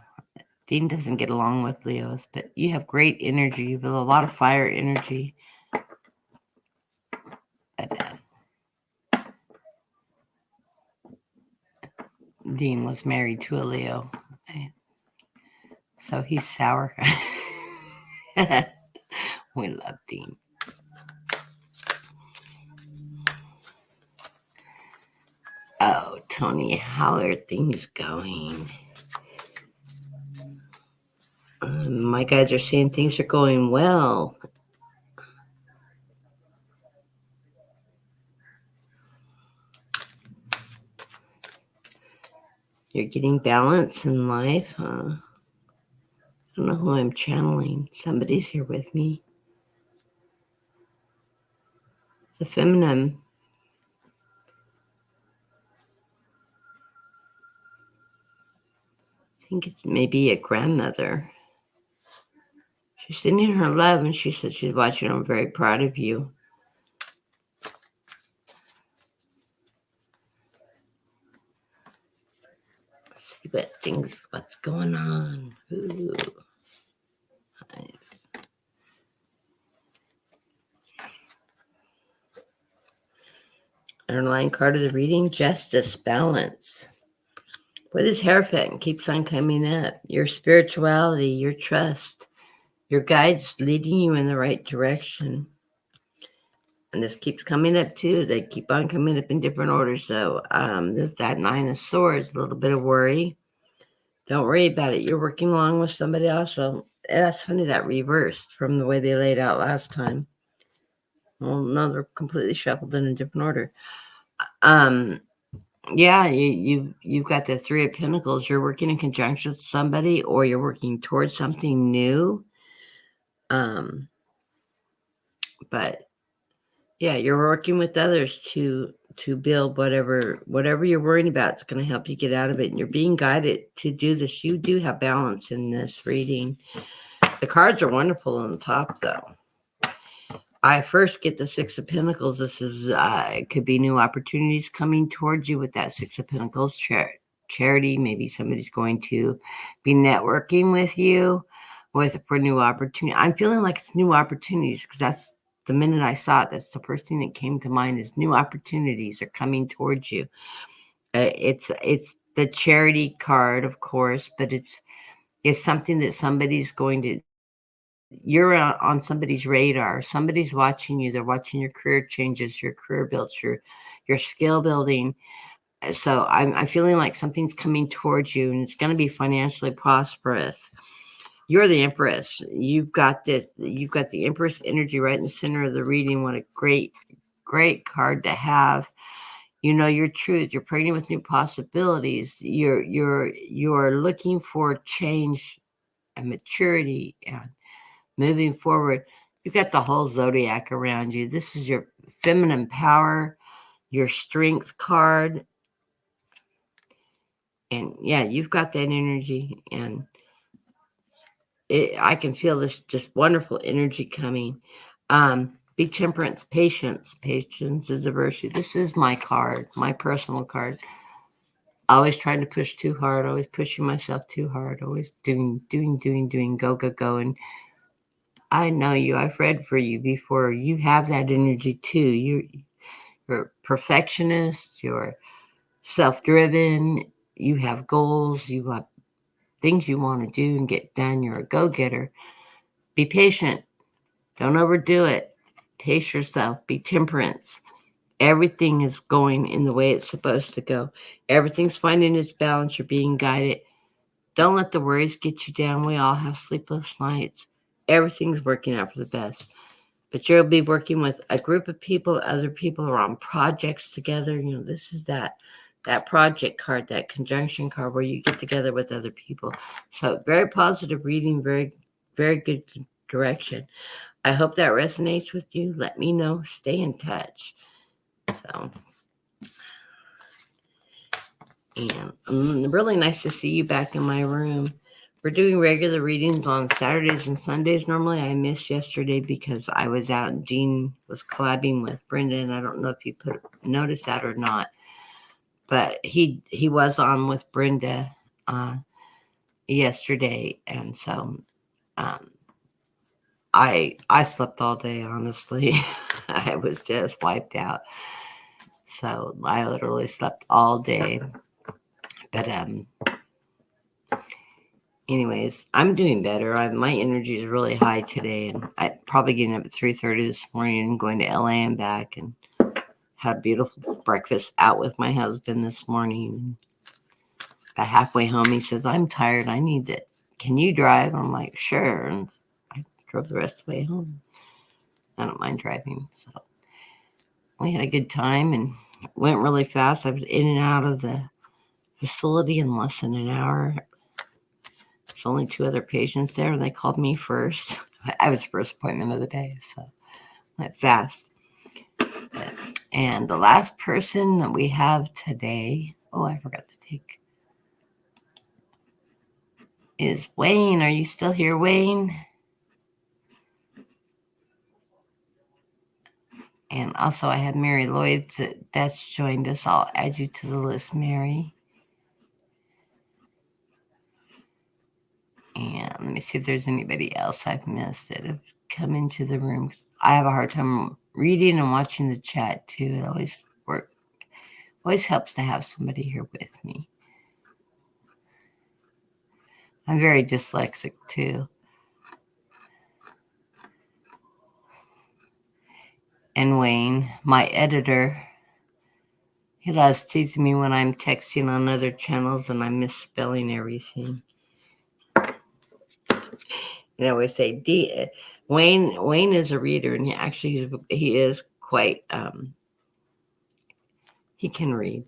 Dean doesn't get along with Leos, but you have great energy. You have a lot of fire energy. But, Dean was married to a Leo, so he's sour. We love Dean. Oh, Tony, how are things going? My guys are saying things are going well. You're getting balance in life. I don't know who I'm channeling. Somebody's here with me. The feminine. I think it's maybe a grandmother. She's sending her love, and she said she's watching. I'm very proud of you. Let's see what's going on. Ooh, nice. Underlying card of the reading, justice, balance. Boy, this hairpin keeps on coming up. Your spirituality, your trust, your guides leading you in the right direction. And this keeps coming up too. They keep on coming up in different orders. So there's that 9 of Swords, a little bit of worry. Don't worry about it. You're working along with somebody else. So that's funny, that reversed from the way they laid out last time. Well, no, they're completely shuffled in a different order. Yeah, you've got the 3 of Pentacles. You're working in conjunction with somebody, or you're working towards something new. But yeah, you're working with others to build whatever you're worrying about. It's going to help you get out of it, and you're being guided to do this. You do have balance in this reading. The cards are wonderful on the top, though. I first get the 6 of Pentacles. This is it could be new opportunities coming towards you with that 6 of Pentacles. Charity, maybe somebody's going to be networking with you for new opportunity. I'm feeling like it's new opportunities, because that's the minute I saw it, that's the first thing that came to mind, is new opportunities are coming towards you. It's the charity card, of course, but it's something that somebody's going to, you're on somebody's radar. Somebody's watching you. They're watching your career changes, your career builds, your skill building. So I'm feeling like something's coming towards you, and it's going to be financially prosperous. You're the Empress. You've got this. You've got the Empress energy right in the center of the reading. What a great card to have. You know your truth. You're pregnant with new possibilities. You're looking for change and maturity and moving forward. You've got the whole zodiac around you. This is your feminine power, your strength card. And yeah, you've got that energy, and I can feel this just wonderful energy coming. Be temperance, patience. Patience is a virtue. This is my card, my personal card. Always trying to push too hard, always pushing myself too hard, always doing, go. And I know you. I've read for you before. You have that energy too. You're a perfectionist. You're self-driven. You have goals. You have things you want to do and get done. You're a go-getter. Be patient. Don't overdo it. Pace yourself. Be temperance. Everything is going in the way it's supposed to go. Everything's finding its balance. You're being guided. Don't let the worries get you down. We all have sleepless nights. Everything's working out for the best. But you'll be working with a group of people. Other people are on projects together. You know, this is that project card, that conjunction card, where you get together with other people. So very positive reading, very, very good direction. I hope that resonates with you. Let me know. Stay in touch. So, and really nice to see you back in my room. We're doing regular readings on Saturdays and Sundays. Normally, I missed yesterday because I was out and Jean was collabing with Brenda, and I don't know if you noticed that or not. But he was on with Brenda yesterday, and so I slept all day. Honestly, I was just wiped out. So I literally slept all day. But anyways, I'm doing better. My energy is really high today, and I'm probably getting up at 3:30 this morning and going to LA and back, and had a beautiful breakfast out with my husband this morning. About halfway home, he says, "I'm tired. I need it. Can you drive?" I'm like, "Sure." And I drove the rest of the way home. I don't mind driving. So we had a good time and went really fast. I was in and out of the facility in less than an hour. There's only 2 other patients there, and they called me first. I was the first appointment of the day, so went fast. And the last person that we have today, I forgot to take, is Wayne. Are you still here, Wayne? And also I have Mary Lloyd that's joined us. I'll add you to the list, Mary. And let me see if there's anybody else I've missed that have come into the room. I have a hard time reading and watching the chat too. It always helps to have somebody here with me. I'm very dyslexic too. And Wayne, my editor, he loves teasing me when I'm texting on other channels and I'm misspelling everything. And I always say, Wayne is a reader, and he is quite, he can read.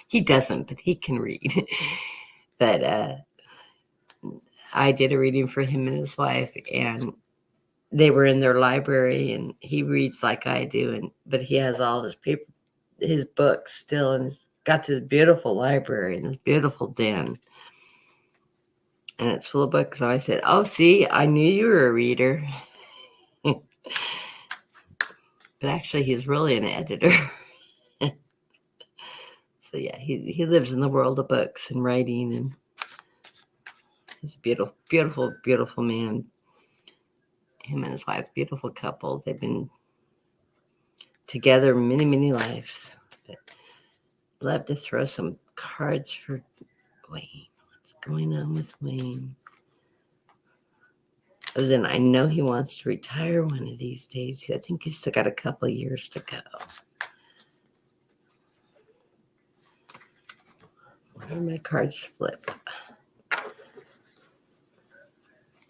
He doesn't, but he can read. But I did a reading for him and his wife, and they were in their library, and he reads like I do, but he has all his books still, and he's got this beautiful library and this beautiful den, and it's full of books. And I said, "Oh, see, I knew you were a reader." But actually, he's really an editor. So yeah, he lives in the world of books and writing, and he's a beautiful, beautiful, beautiful man. Him and his wife, beautiful couple. They've been together many, many lives. But I'd love to throw some cards for Wayne. What's going on with Wayne? Other than I know he wants to retire one of these days. I think he's still got a couple of years to go. Why are my cards flipped?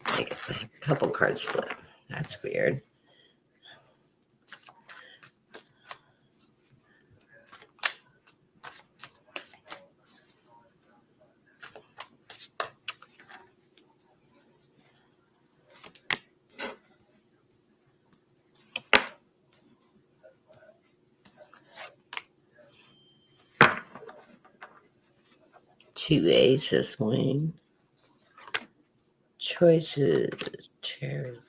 I guess I have a couple cards flipped. That's weird. Two aces, Wayne. Choices, cherry.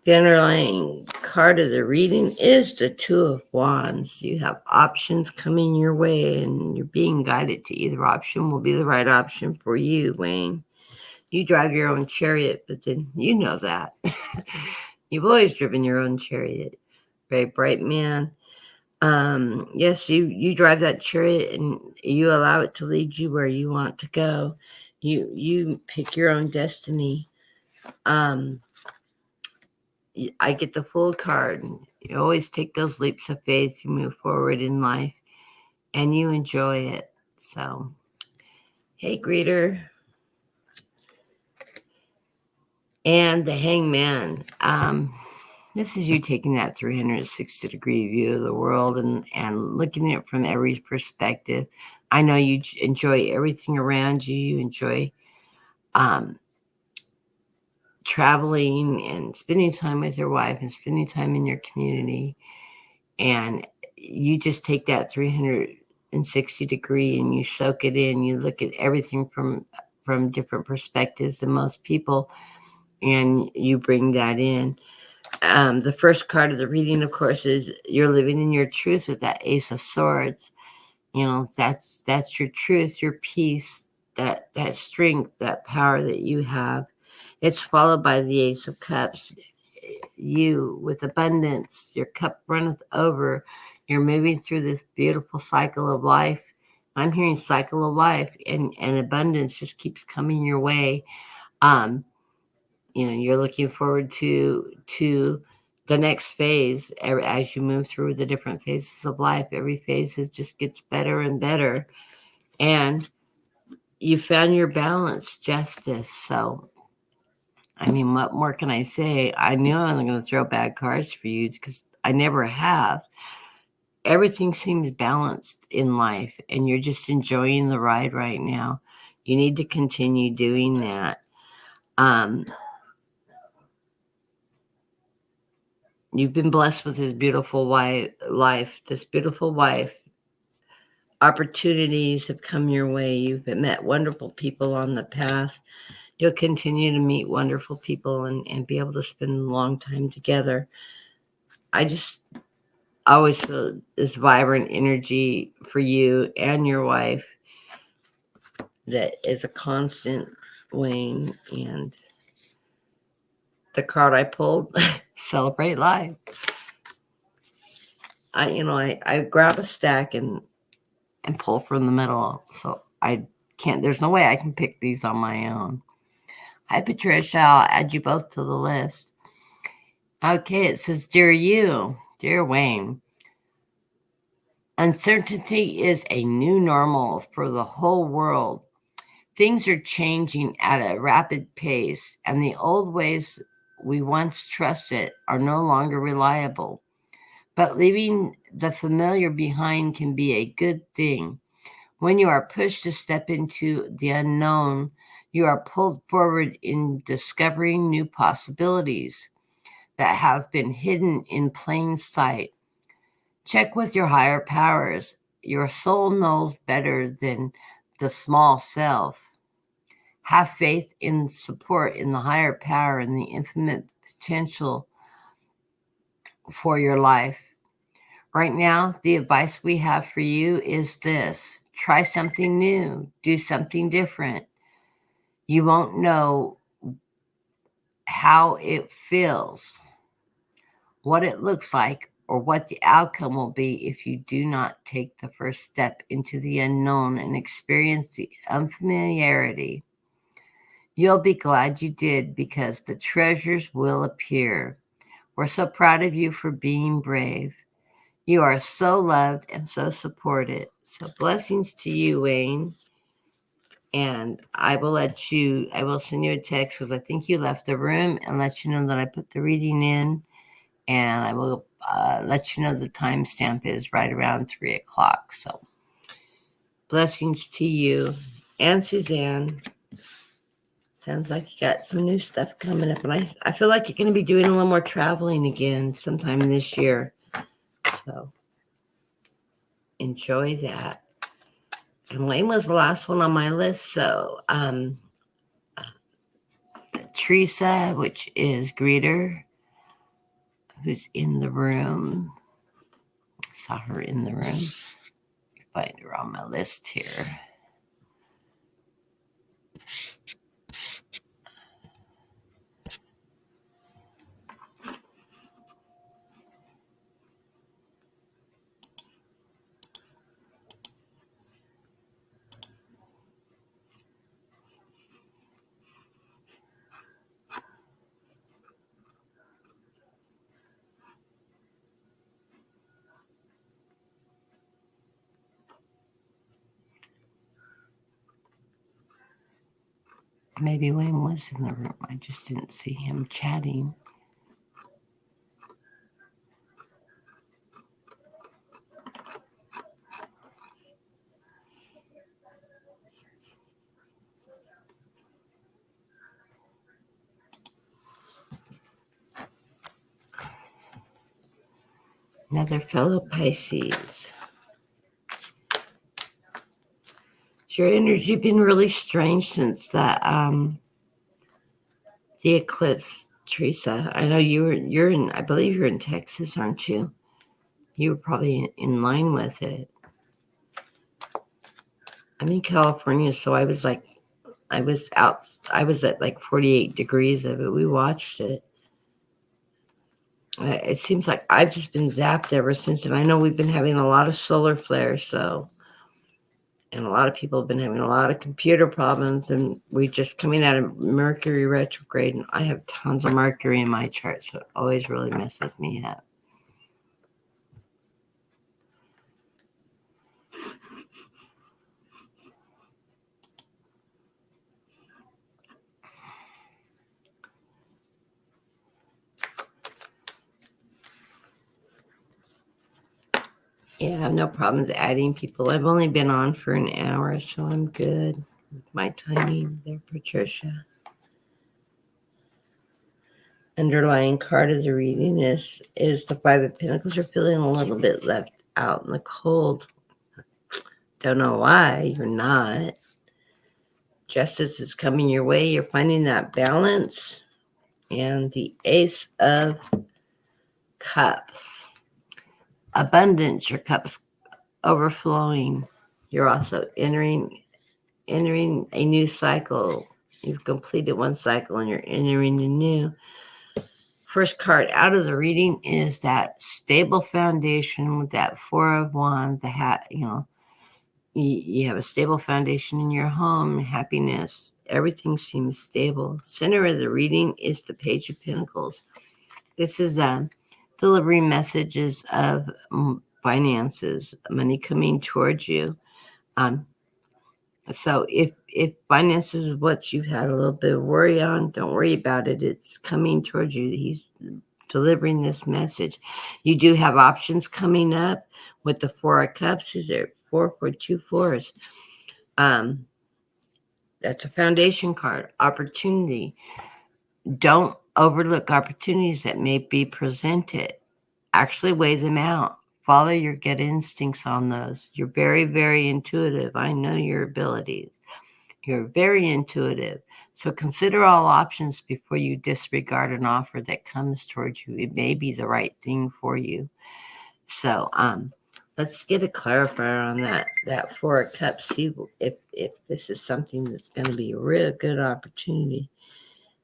The underlying card of the reading is the Two of Wands. You have options coming your way, and you're being guided to either option will be the right option for you, Wayne. You drive your own chariot, but then you know that. You've always driven your own chariot. Very bright man. Yes, you drive that chariot and you allow it to lead you where you want to go. You pick your own destiny. I get the full card. You always take those leaps of faith. You move forward in life and you enjoy it. So, hey, greeter. And the Hangman. This is you taking that 360-degree view of the world and looking at it from every perspective. I know you enjoy everything around you. You enjoy traveling and spending time with your wife and spending time in your community. And you just take that 360 degree and you soak it in. You look at everything from different perspectives than most people, and you bring that in. The first card of the reading, of course, is you're living in your truth with that Ace of Swords. You know, that's your truth, your peace, that strength, that power that you have. It's followed by the Ace of Cups. You with abundance, your cup runneth over. You're moving through this beautiful cycle of life. I'm hearing cycle of life, and abundance just keeps coming your way. You're looking forward to the next phase as you move through the different phases of life. Every phase just gets better and better, and you found your balance, justice. So I mean, what more can I say? I knew I wasn't going to throw bad cards for you because I never have. everything seems balanced in life, and you're just enjoying the ride right now. You need to continue doing that. You've been blessed with this beautiful this beautiful wife. Opportunities have come your way. You've met wonderful people on the path. You'll continue to meet wonderful people and be able to spend a long time together. I always feel this vibrant energy for you and your wife that is a constant, Wayne. And the card I pulled, celebrate life. I grab a stack and pull from the middle. So I can't, there's no way I can pick these on my own. Hi, Patricia. I'll add you both to the list. Okay, it says, dear Wayne, uncertainty is a new normal for the whole world. Things are changing at a rapid pace, and the old ways we once trusted are no longer reliable. But leaving the familiar behind can be a good thing. When you are pushed to step into the unknown, you are pulled forward in discovering new possibilities that have been hidden in plain sight. Check with your higher powers. Your soul knows better than the small self. Have faith in support in the higher power and the infinite potential for your life. Right now, the advice we have for you is this: try something new, do something different. You won't know how it feels, what it looks like, or what the outcome will be if you do not take the first step into the unknown and experience the unfamiliarity. You'll be glad you did, because the treasures will appear. We're so proud of you for being brave. You are so loved and so supported. So blessings to you, Wayne. And I will send you a text because I think you left the room, and let you know that I put the reading in. And I will let you know the timestamp is right around 3:00. So blessings to you and Suzanne. Sounds like you got some new stuff coming up. And I feel like you're going to be doing a little more traveling again sometime this year. So enjoy that. And Wayne was the last one on my list. So Teresa, which is Greeter, who's in the room. I saw her in the room. Find her on my list here. Maybe Wayne was in the room. I just didn't see him chatting. Another fellow Pisces. Your energy been really strange since that the eclipse, Teresa. I know you're in, I believe you're in Texas, aren't you? You were probably in line with it. I'm in California, so I was at like 48 degrees of it. We watched it. It seems like I've just been zapped ever since, and I know we've been having a lot of solar flares, and a lot of people have been having a lot of computer problems, and we're just coming out of Mercury retrograde, and I have tons of Mercury in my chart, so it always really messes me up. Yeah, I have no problems adding people. I've only been on for an hour, so I'm good with my timing there, Patricia. Underlying card of the reading is the Five of Pentacles. You're feeling a little bit left out in the cold. Don't know why you're not. Justice is coming your way. You're finding that balance. And the Ace of Cups. Abundance, your cups overflowing. You're also entering a new cycle. You've completed one cycle and you're entering a new. First card out of the reading is that stable foundation with that Four of Wands. The hat, you have a stable foundation in your home, happiness. Everything seems stable. Center of the reading is the Page of Pentacles. This is delivering messages of finances, money coming towards you. So if finances is what you've had a little bit of worry on, don't worry about it. It's coming towards you. He's delivering this message. You do have options coming up with the Four of Cups. These are 4 for 2 fours. That's a foundation card. Opportunity. Don't overlook opportunities that may be presented. Actually weigh them out. Follow your gut instincts on those. You're very, very intuitive. I know your abilities. You're very intuitive. So consider all options before you disregard an offer that comes towards you. It may be the right thing for you. So let's get a clarifier on that Four of Cups. See if this is something that's going to be a real good opportunity.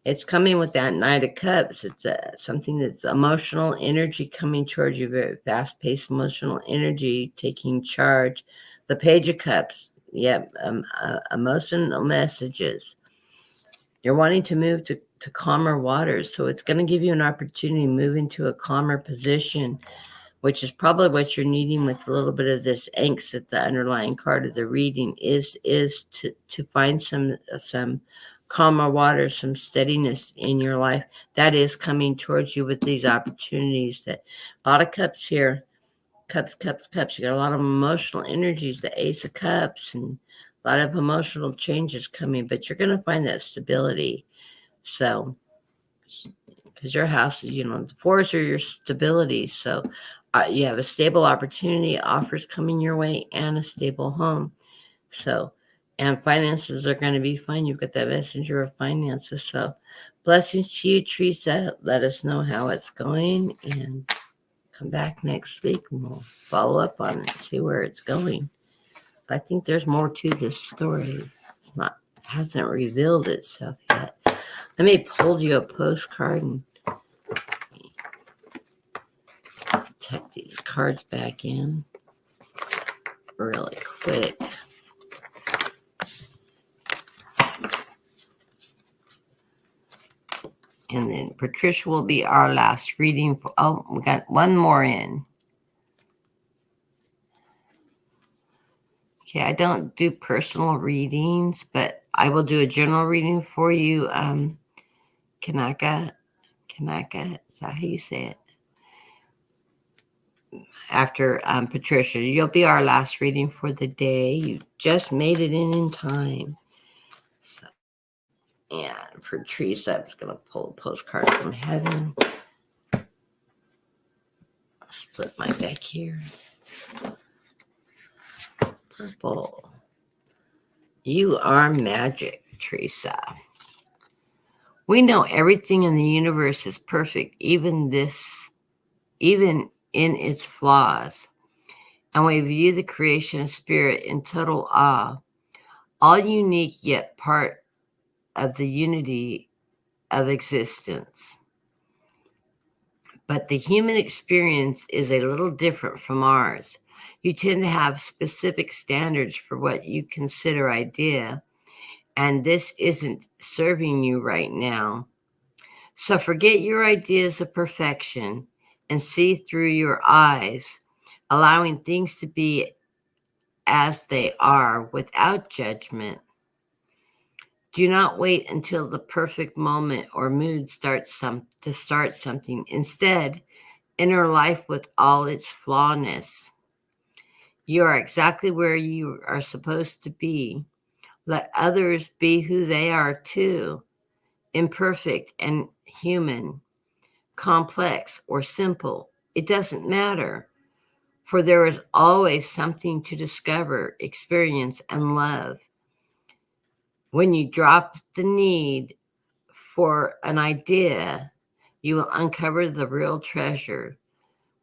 It's coming with that Knight of Cups. It's something that's emotional energy coming towards you, very fast-paced emotional energy, taking charge. The Page of Cups. Yep, emotional messages. You're wanting to move to calmer waters, so it's going to give you an opportunity to move into a calmer position, which is probably what you're needing with a little bit of this angst at the underlying card of the reading is to find some calmer water, some steadiness in your life. That is coming towards you with these opportunities. That a lot of cups here. Cups. You got a lot of emotional energies, the Ace of Cups, and a lot of emotional changes coming, but you're going to find that stability. So, because your house, the fours are your stability. So, you have a stable opportunity, offers coming your way, and a stable home. So, and finances are going to be fine. You've got that messenger of finances. So, blessings to you, Teresa. Let us know how it's going and come back next week and we'll follow up on it, see where it's going. I think there's more to this story. Hasn't revealed itself yet. Let me pull you a postcard and tuck these cards back in really quick. And then Patricia will be our last reading. We got one more in. Okay, I don't do personal readings, but I will do a general reading for you. Kanaka, is that how you say it? After Patricia, you'll be our last reading for the day. You just made it in time. So, and for Teresa, I'm just going to pull a postcard from heaven. I'll split my deck here. Purple. You are magic, Teresa. We know everything in the universe is perfect, even in its flaws. And we view the creation of spirit in total awe, all unique yet part of the unity of existence. But the human experience is a little different from ours. You tend to have specific standards for what you consider ideal, and this isn't serving you right now. So forget your ideas of perfection and see through your eyes, allowing things to be as they are without judgment. Do not wait until the perfect moment or mood to start something. Instead, enter life with all its flawness. You are exactly where you are supposed to be. Let others be who they are too, imperfect and human, complex or simple. It doesn't matter, for there is always something to discover, experience, and love. When you drop the need for an idea, you will uncover the real treasure,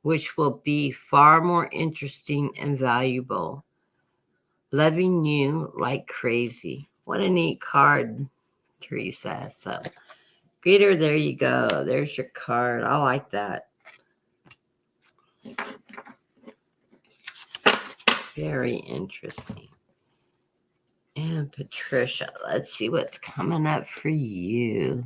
which will be far more interesting and valuable. Loving you like crazy. What a neat card, Teresa. So, Peter, there you go. There's your card. I like that. Very interesting. And Patricia, let's see what's coming up for you.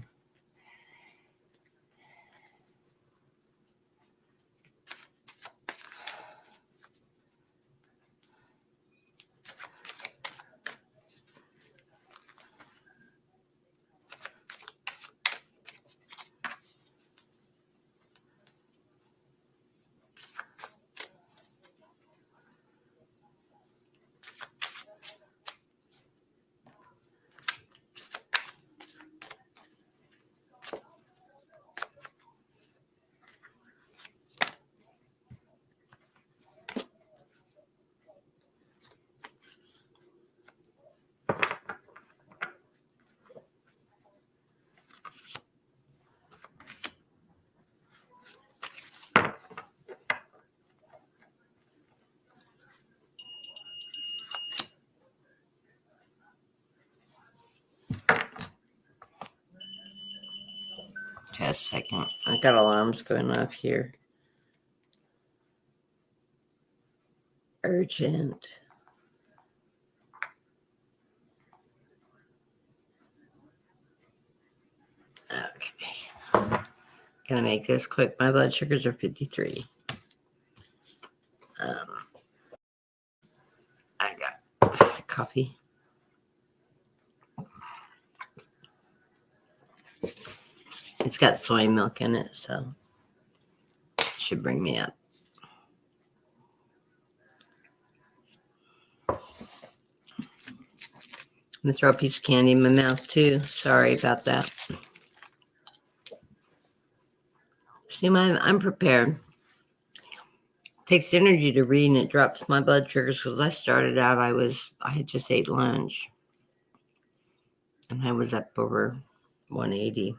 Just a second. I got alarms going off here. Urgent. Okay. Gonna make this quick. My blood sugars are 53. I got coffee. It's got soy milk in it, so it should bring me up. I'm gonna throw a piece of candy in my mouth too. Sorry about that. See, I'm prepared. It takes energy to read, and it drops my blood sugars because I started out, I had just ate lunch, and I was up over 180.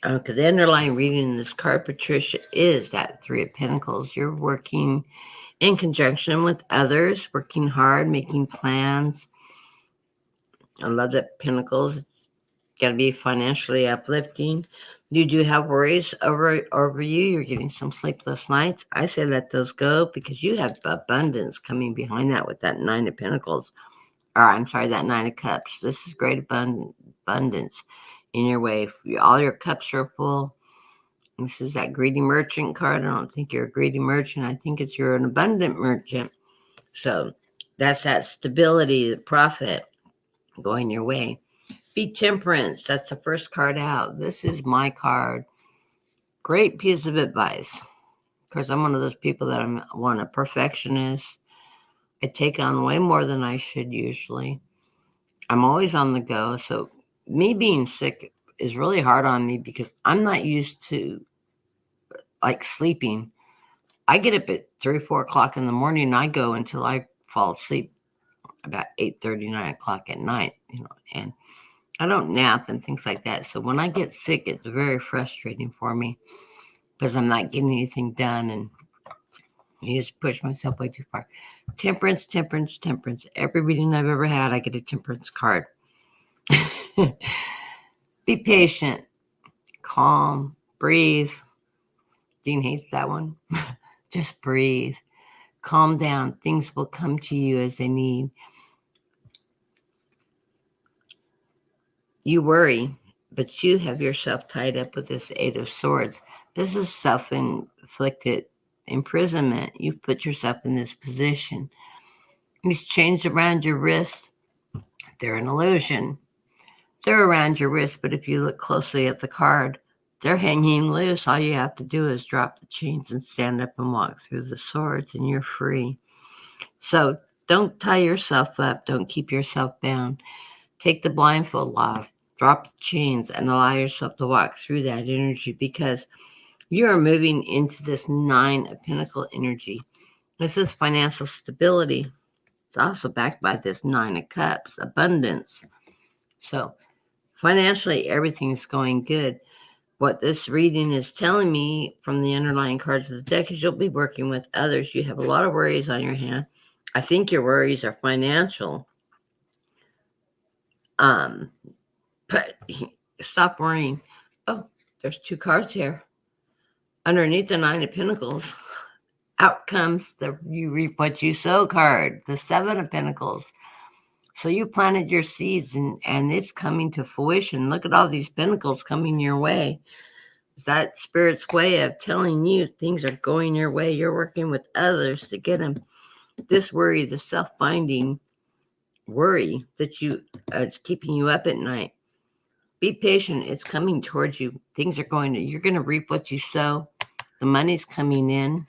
Okay, the underlying reading in this card, Patricia, is that Three of Pentacles. You're working in conjunction with others, working hard, making plans. I love that Pentacles. It's going to be financially uplifting. You do have worries over you. You're getting some sleepless nights. I say let those go because you have abundance coming behind that with that Nine of Pentacles. Or I'm sorry, that Nine of Cups. This is great abundance in your way. All your cups are full. This is that greedy merchant card. I don't think you're a greedy merchant. I think you're an abundant merchant. So that's that stability, the profit going your way. Be temperance. That's the first card out. This is my card. Great piece of advice. Of course, I'm one of those people that I'm a perfectionist. I take on way more than I should usually. I'm always on the go. So me being sick is really hard on me because I'm not used to like sleeping. I get up at 3, 4 o'clock in the morning and I go until I fall asleep about 8:30, 9 o'clock at night, and I don't nap and things like that. So when I get sick, it's very frustrating for me because I'm not getting anything done and I just push myself way too far. Temperance, temperance, temperance. Every reading I've ever had, I get a temperance card. Be patient, calm, breathe. Dean hates that one. Just breathe. Calm down. Things will come to you as they need. You worry, but you have yourself tied up with this Eight of Swords. This is self-inflicted imprisonment. You've put yourself in this position. These chains around your wrist, they're an illusion. They're around your wrist, but if you look closely at the card, They're hanging loose. All you have to do is drop the chains and stand up and walk through the swords, and you're free. So don't tie yourself up. Don't keep yourself bound. Take the blindfold off, drop the chains, and allow yourself to walk through that energy, because you are moving into this 9 of Pentacle energy. This is financial stability. It's also backed by this 9 of Cups, abundance. So financially, everything's going good. What this reading is telling me from the underlying cards of the deck is you'll be working with others. You have a lot of worries on your hand. I think your worries are financial. But stop worrying. Oh, there's 2 cards here. Underneath the 9 of Pentacles, out comes the you reap what you sow card, the 7 of Pentacles. So you planted your seeds and it's coming to fruition. Look at all these pentacles coming your way. Is that Spirit's way of telling you things are going your way? You're working with others to get them. This worry, the self-finding worry that it's keeping you up at night. Be patient. It's coming towards you. You're going to reap what you sow. The money's coming in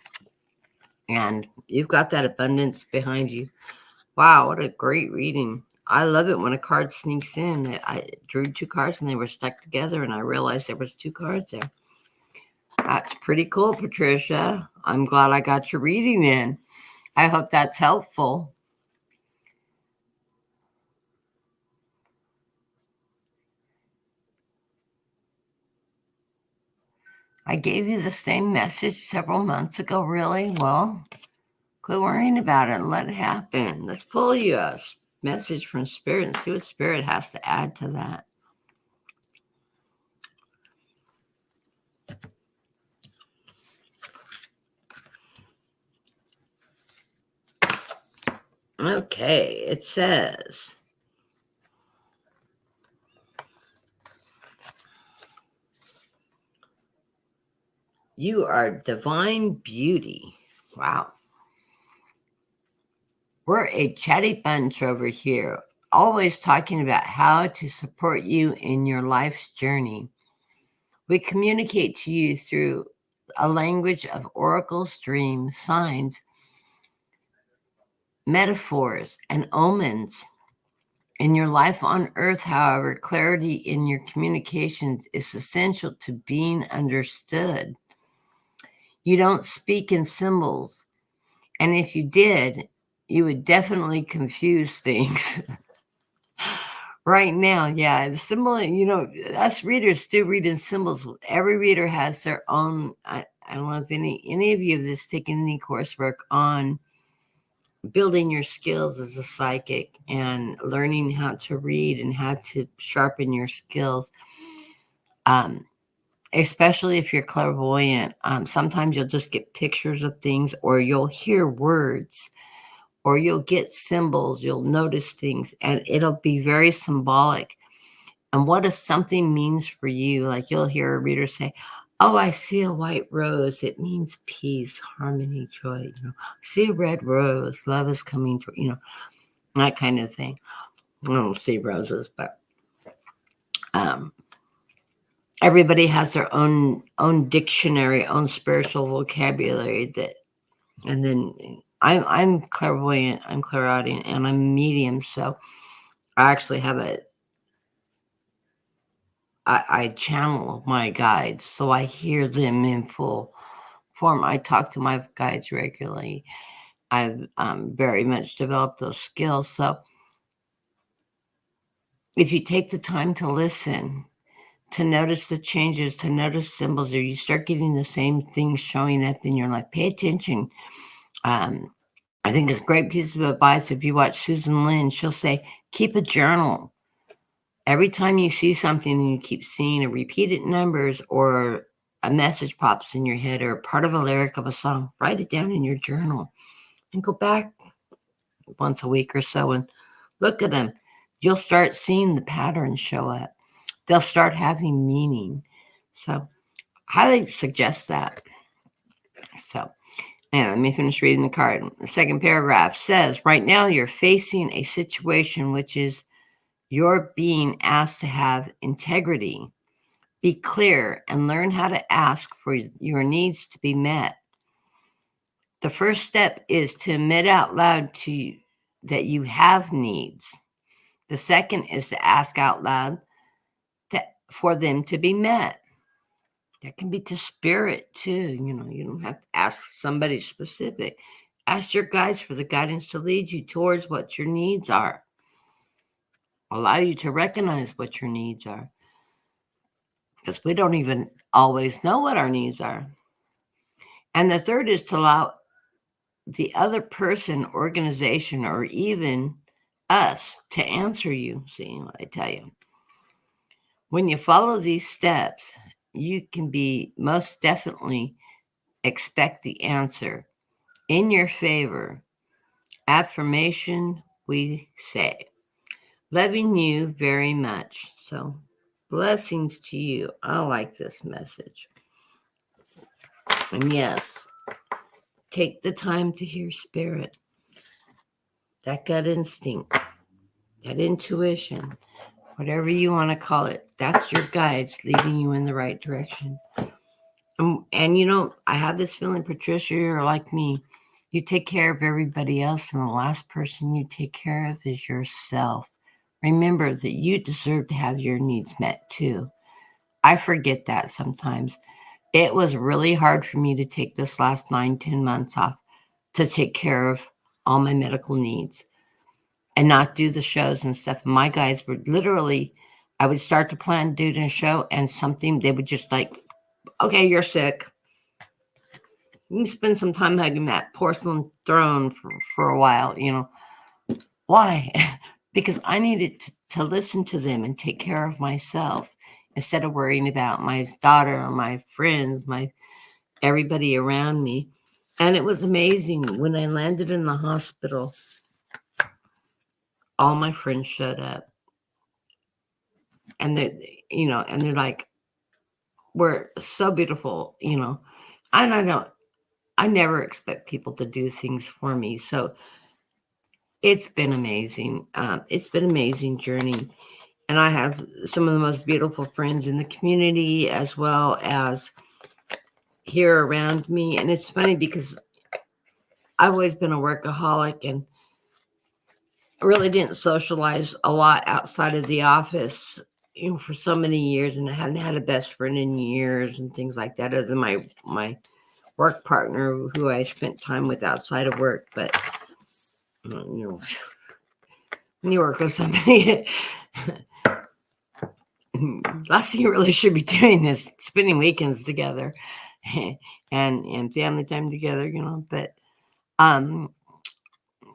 and you've got that abundance behind you. Wow, what a great reading. I love it when a card sneaks in. I drew 2 cards and they were stuck together and I realized there was 2 cards there. That's pretty cool, Patricia. I'm glad I got your reading in. I hope that's helpful. I gave you the same message several months ago, really? Well, quit worrying about it and let it happen. Let's pull you a message from Spirit and see what Spirit has to add to that. Okay, it says, you are divine beauty. Wow. We're a chatty bunch over here, always talking about how to support you in your life's journey. We communicate to you through a language of oracles, dreams, signs, metaphors, and omens. In your life on earth, however, clarity in your communications is essential to being understood. You don't speak in symbols, and if you did, you would definitely confuse things. Right now, yeah, the symbol, us readers do read in symbols. Every reader has their own. I don't know if any of you have taken any coursework on building your skills as a psychic and learning how to read and how to sharpen your skills. Especially if you're clairvoyant, sometimes you'll just get pictures of things, or you'll hear words, or you'll get symbols, you'll notice things, and it'll be very symbolic. And what does something means for you? Like you'll hear a reader say, oh, I see a white rose. It means peace, harmony, joy. I see a red rose. Love is coming to, that kind of thing. I don't see roses, but everybody has their own dictionary, own spiritual vocabulary and then I'm clairvoyant, I'm clairaudient, and I'm medium. So I actually have I channel my guides, so I hear them in full form. I talk to my guides regularly. I've very much developed those skills. So if you take the time to listen, to notice the changes, to notice symbols, or you start getting the same things showing up in your life, pay attention. I think it's a great piece of advice. If you watch Susan Lynn, she'll say, keep a journal. Every time you see something and you keep seeing a repeated numbers or a message pops in your head or part of a lyric of a song, write it down in your journal and go back once a week or so and look at them. You'll start seeing the patterns show up. They'll start having meaning. So highly suggest that. So let me finish reading the card. The second paragraph says, right now you're facing a situation which is you're being asked to have integrity, Be clear and learn how to ask for your needs to be met. The first step is to admit out loud that you have needs. The second is to ask out loud for them to be met. That can be to spirit too. You don't have to ask somebody specific. Ask your guides for the guidance to lead you towards what your needs are. Allow you to recognize what your needs are. Because we don't even always know what our needs are. And the third is to allow the other person, organization, or even us to answer you. See what I tell you? When you follow these steps, you can be most definitely expect the answer in your favor. Affirmation we say. Loving you very much. So, blessings to you. I like this message. And yes, take the time to hear spirit, that gut instinct, that intuition, whatever you want to call it. That's your guides leading you in the right direction. And I have this feeling, Patricia, you're like me. You take care of everybody else, and the last person you take care of is yourself. Remember that you deserve to have your needs met too. I forget that sometimes. It was really hard for me to take this last 9-10 months off to take care of all my medical needs and not do the shows and stuff. My guys were literally, I would start to plan doing a show and something, they would just like, okay, you're sick. You can spend some time hugging that porcelain throne for a while, Why? Because I needed to listen to them and take care of myself instead of worrying about my daughter or my friends, everybody around me. And it was amazing when I landed in the hospital. All my friends showed up, and they're like, "We're so beautiful," And I never expect people to do things for me, so it's been amazing. It's been an amazing journey. And I have some of the most beautiful friends in the community as well as here around me. And it's funny because I've always been a workaholic and I really didn't socialize a lot outside of the office, for so many years, and I hadn't had a best friend in years and things like that, other than my work partner who I spent time with outside of work. But when you work with somebody, last thing you really should be doing is spending weekends together and family time together, But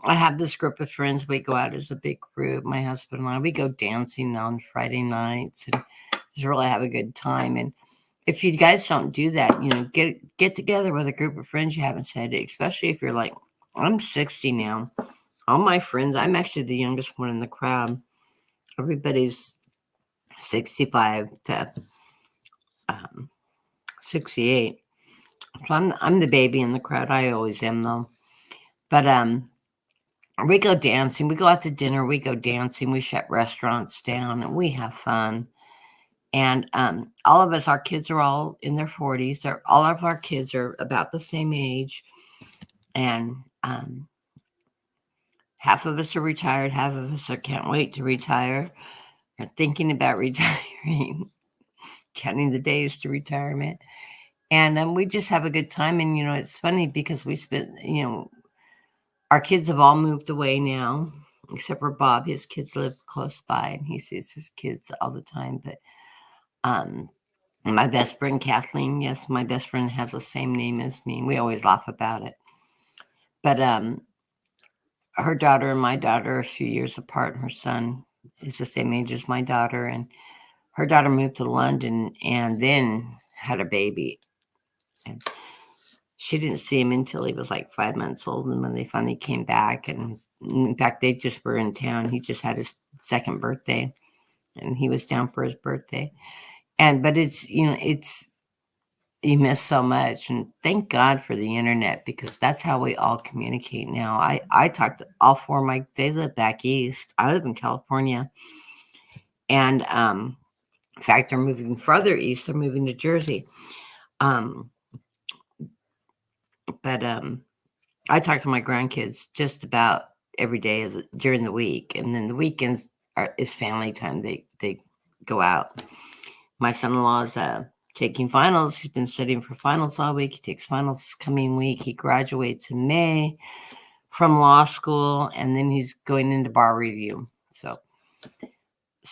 I have this group of friends. We go out as a big group. My husband and I, we go dancing on Friday nights and just really have a good time. And if you guys don't do that, get together with a group of friends you haven't said it, especially if you're like, I'm 60 now. All my friends, I'm actually the youngest one in the crowd. Everybody's 65 to 68. So I'm the baby in the crowd. I always am though. But we go dancing. We go out to dinner. We go dancing. We shut restaurants down, and we have fun. And all of us, our kids are all in their 40s. All of our kids are about the same age. And half of us are retired. Half of us can't wait to retire. Are thinking about retiring, counting the days to retirement. And we just have a good time. And, it's funny because we spent, our kids have all moved away now, except for Bob. His kids live close by, and he sees his kids all the time. But my best friend, Kathleen, yes, my best friend has the same name as me. We always laugh about it. But her daughter and my daughter are a few years apart, and her son is the same age as my daughter. And her daughter moved to London and then had a baby. And she didn't see him until he was like 5 months old. And when they finally came back, and in fact, they just were in town. He just had his second birthday and he was down for his birthday. But it's, you miss so much. And thank God for the internet, because that's how we all communicate now. I talk to all four of they live back east. I live in California. And In fact, they're moving further east. They're moving to Jersey. Um, but I talk to my grandkids just about every day during the week, and then the weekends is family time. They go out. My son-in-law is taking finals. He's been studying for finals all week. He takes finals this coming week. He graduates in May from law school, and then he's going into bar review.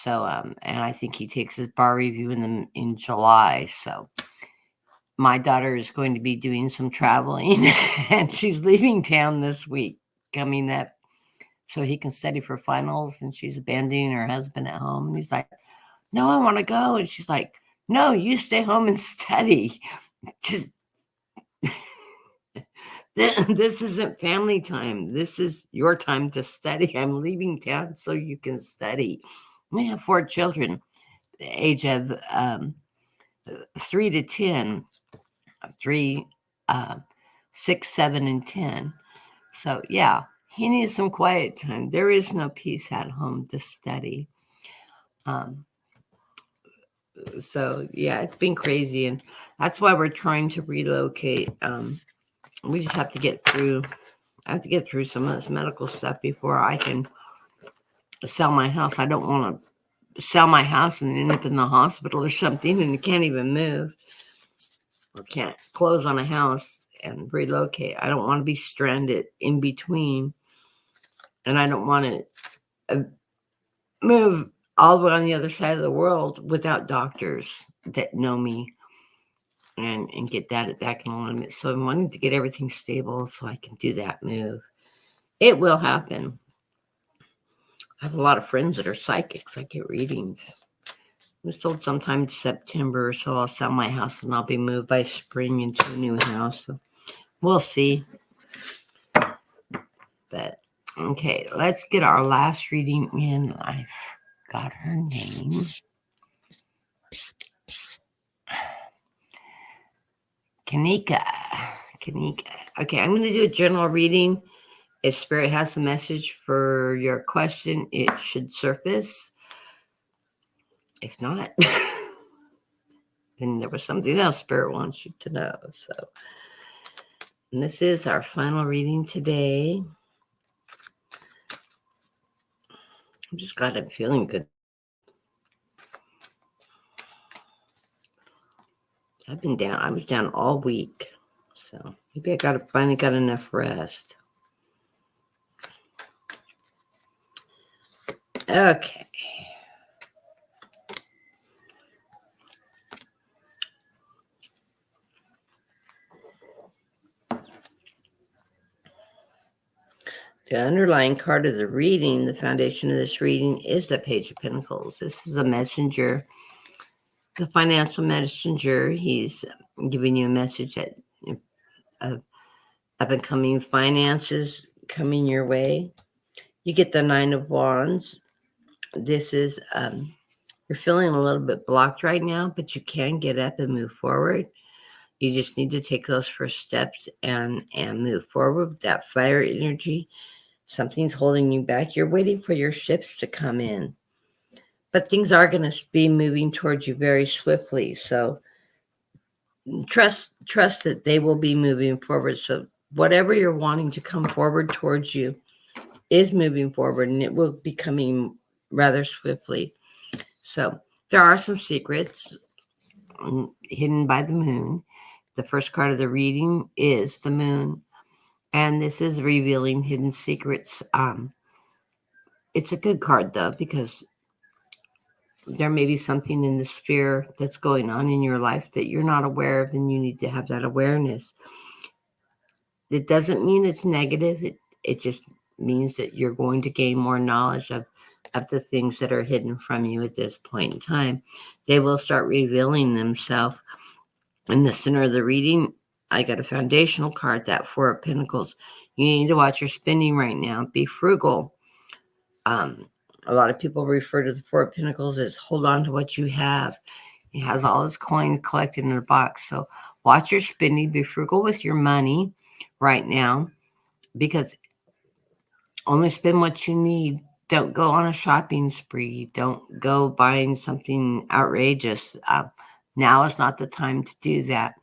And I think he takes his bar review in July. So my daughter is going to be doing some traveling, and she's leaving town this week, coming up so he can study for finals. And she's abandoning her husband at home. And he's like, "No, I want to go." And she's like, "No, you stay home and study. Just this isn't family time. This is your time to study. I'm leaving town so you can study." We have 4 children, the age of 3 to 10, 3, 6, 7, and 10. So yeah, he needs some quiet time. There is no peace at home to study. So yeah, it's been crazy, and that's why we're trying to relocate. We just have to get through. I have to get through some of this medical stuff before I can sell my house. I don't want to sell my house and end up in the hospital or something, and you can't even move or can't close on a house and relocate. I don't want to be stranded in between, and I don't want to move all the way on the other side of the world without doctors that know me and get that can limit. So I'm wanting to get everything stable so I can do that move. It will happen. I have a lot of friends that are psychics. I get readings. I was told sometime September or so I'll sell my house and I'll be moved by spring into a new house. So we'll see. But okay, let's get our last reading in. I forgot her name. Kanika. Okay, I'm going to do a general reading. If Spirit has a message for your question, it should surface. If not, then there was something else Spirit wants you to know. So, and this is our final reading today. I'm just glad I'm feeling good. I've been down. I was down all week. So maybe I finally got enough rest. Okay. The underlying card of the reading, the foundation of this reading, is the Page of Pentacles. This is a messenger, the financial messenger. He's giving you a message that of up-and-coming finances coming your way. You get the 9 of Wands. This is, you're feeling a little bit blocked right now, but you can get up and move forward. You just need to take those first steps and move forward with that fire energy. Something's holding you back. You're waiting for your ships to come in. But things are going to be moving towards you very swiftly. So trust that they will be moving forward. So whatever you're wanting to come forward towards you is moving forward, and it will be coming rather swiftly. So there are some secrets hidden by the moon. The first card of the reading is the moon, and this is revealing hidden secrets. It's a good card, though, because there may be something in the sphere that's going on in your life that you're not aware of, and you need to have that awareness. It doesn't mean it's negative. It just means that you're going to gain more knowledge of the things that are hidden from you at this point in time. They will start revealing themselves. In the center of the reading, I got a foundational card, that 4 of Pentacles. You need to watch your spending right now. Be frugal. A lot of people refer to the 4 of Pentacles as hold on to what you have. He has all his coins collected in a box. So watch your spending. Be frugal with your money right now, because only spend what you need Don't go on a shopping spree. Don't go buying something outrageous. Now is not the time to do that.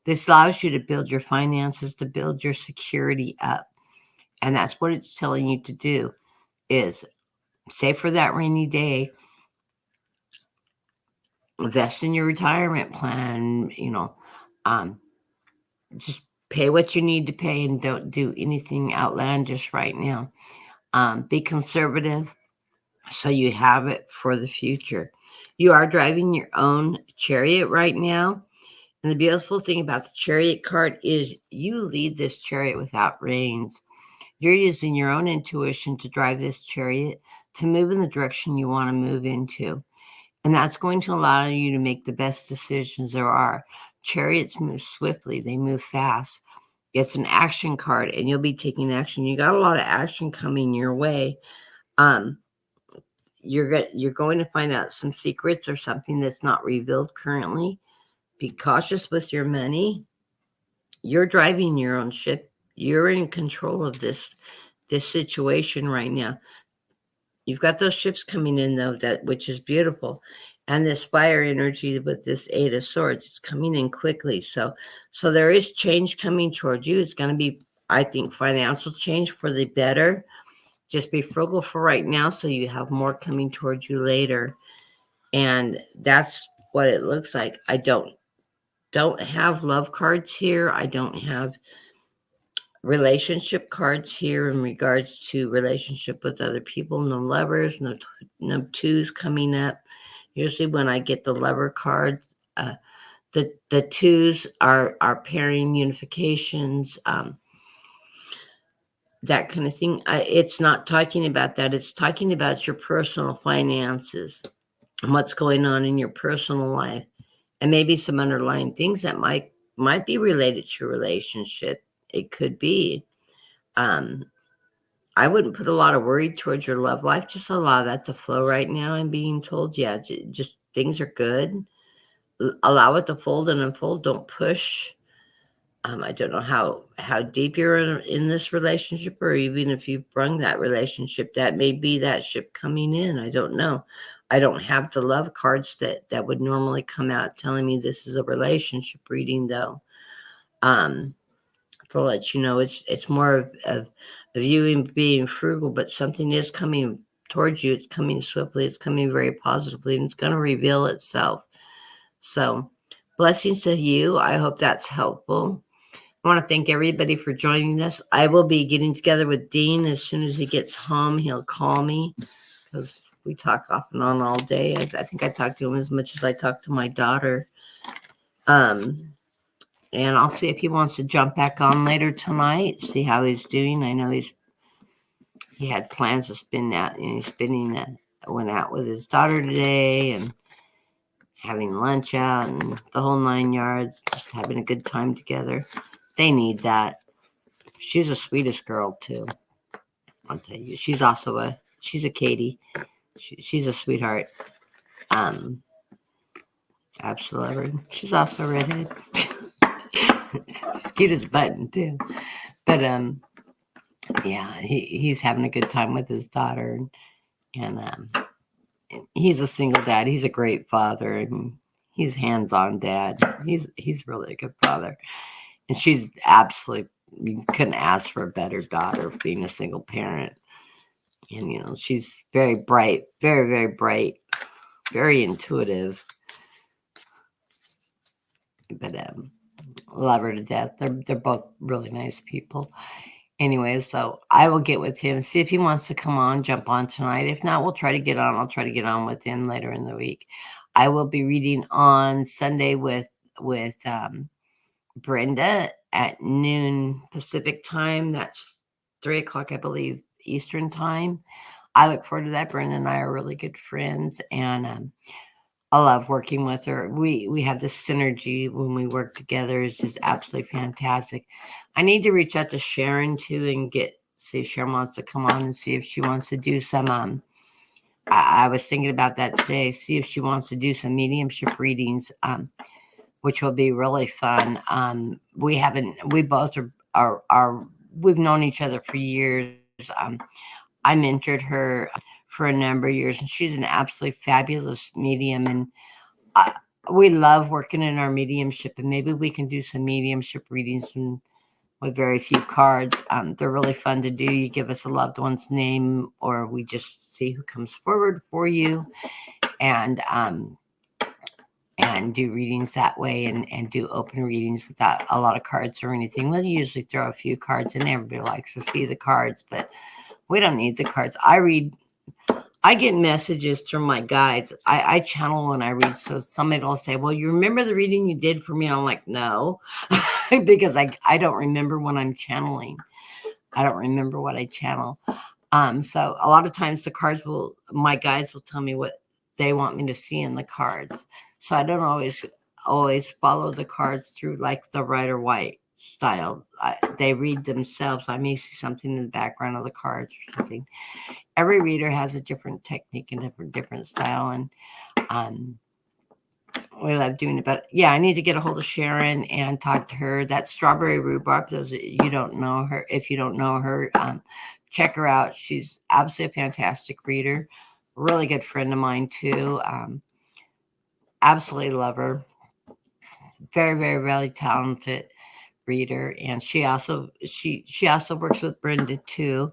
This allows you to build your finances, to build your security up. And that's what it's telling you to do is save for that rainy day, invest in your retirement plan, um, just pay what you need to pay and don't do anything outlandish right now. Be conservative so you have it for the future. You are driving your own chariot right now. And the beautiful thing about the chariot card is you lead this chariot without reins. You're using your own intuition to drive this chariot to move in the direction you want to move into. And that's going to allow you to make the best decisions there are. Chariots move swiftly, they move fast. It's an action card, and you'll be taking action. You got a lot of action coming your way. Um, you're going to find out some secrets or something that's not revealed currently. Be cautious with your money. You're driving your own ship. You're in control of this situation right now. You've got those ships coming in though, that which is beautiful. And this fire energy with this 8 of Swords, it's coming in quickly. So there is change coming towards you. It's going to be, I think, financial change for the better. Just be frugal for right now so you have more coming towards you later. And that's what it looks like. I don't have love cards here. I don't have relationship cards here in regards to relationship with other people. No lovers, no twos coming up. Usually when I get the lover cards, the twos are pairing unifications, that kind of thing. It's not talking about that. It's talking about your personal finances and what's going on in your personal life, and maybe some underlying things that might be related to your relationship. It could be. I wouldn't put a lot of worry towards your love life. Just allow that to flow right now. I'm being told, yeah, just things are good. Allow it to fold and unfold. Don't push. I don't know how deep you're in this relationship, or even if you've brung that relationship, that may be that ship coming in. I don't know. I don't have the love cards that would normally come out telling me this is a relationship reading, though. To let you know, it's more of you being frugal, but something is coming towards you. It's coming swiftly. It's coming very positively, and it's going to reveal itself. So, blessings to you. I hope that's helpful. I want to thank everybody for joining us. I will be getting together with Dean as soon as he gets home. He'll call me because we talk off and on all day. I think I talk to him as much as I talk to my daughter. And I'll see if he wants to jump back on later tonight, see how he's doing. I know he had plans to spend out, he's went out with his daughter today and having lunch out and the whole 9 yards, just having a good time together. They need that. She's the sweetest girl too. I'll tell you. She's a Katie. She's a sweetheart. Absolutely. She's also a redhead. She's cute as a button too. But yeah, he's having a good time with his daughter, and he's a single dad. He's a great father, and he's hands-on dad. He's really a good father, and she's absolutely, you couldn't ask for a better daughter being a single parent. And she's very bright, very, very bright, very intuitive, but love her to death. They're both really nice people. Anyway, so I will get with him, see if he wants to come on, jump on tonight. If not, we'll try to get on. I'll try to get on with him later in the week. I will be reading on Sunday with Brenda at noon Pacific time. That's 3:00, I believe, Eastern time. I look forward to that. Brenda and I are really good friends, and I love working with her. We have this synergy when we work together. It's just absolutely fantastic. I need to reach out to Sharon too and see if Sharon wants to come on and see if she wants to do some. I was thinking about that today. See if she wants to do some mediumship readings, which will be really fun. We both are we've known each other for years. I mentored her for a number of years, and she's an absolutely fabulous medium. And I, we love working in our mediumship, and maybe we can do some mediumship readings and with very few cards. They're really fun to do. You give us a loved one's name, or we just see who comes forward for you, and do readings that way, and do open readings without a lot of cards or anything. We'll usually throw a few cards in. Everybody likes to see the cards, but we don't need the cards. I get messages from my guides. I channel when I read. So somebody will say, well, you remember the reading you did for me? I'm like, no, because I don't remember when I'm channeling. I don't remember what I channel. So a lot of times my guides will tell me what they want me to see in the cards. So I don't always follow the cards through like the Rider White style. They read themselves. I may see something in the background of the cards or something. Every reader has a different technique and different style, and we love doing it. But yeah, I need to get a hold of Sharon and talk to her. That Strawberry Rhubarb, those you don't know her, if you don't know her, check her out. She's absolutely a fantastic reader, really good friend of mine too. Absolutely love her. Very, very, really talented reader, and she also works with Brenda too.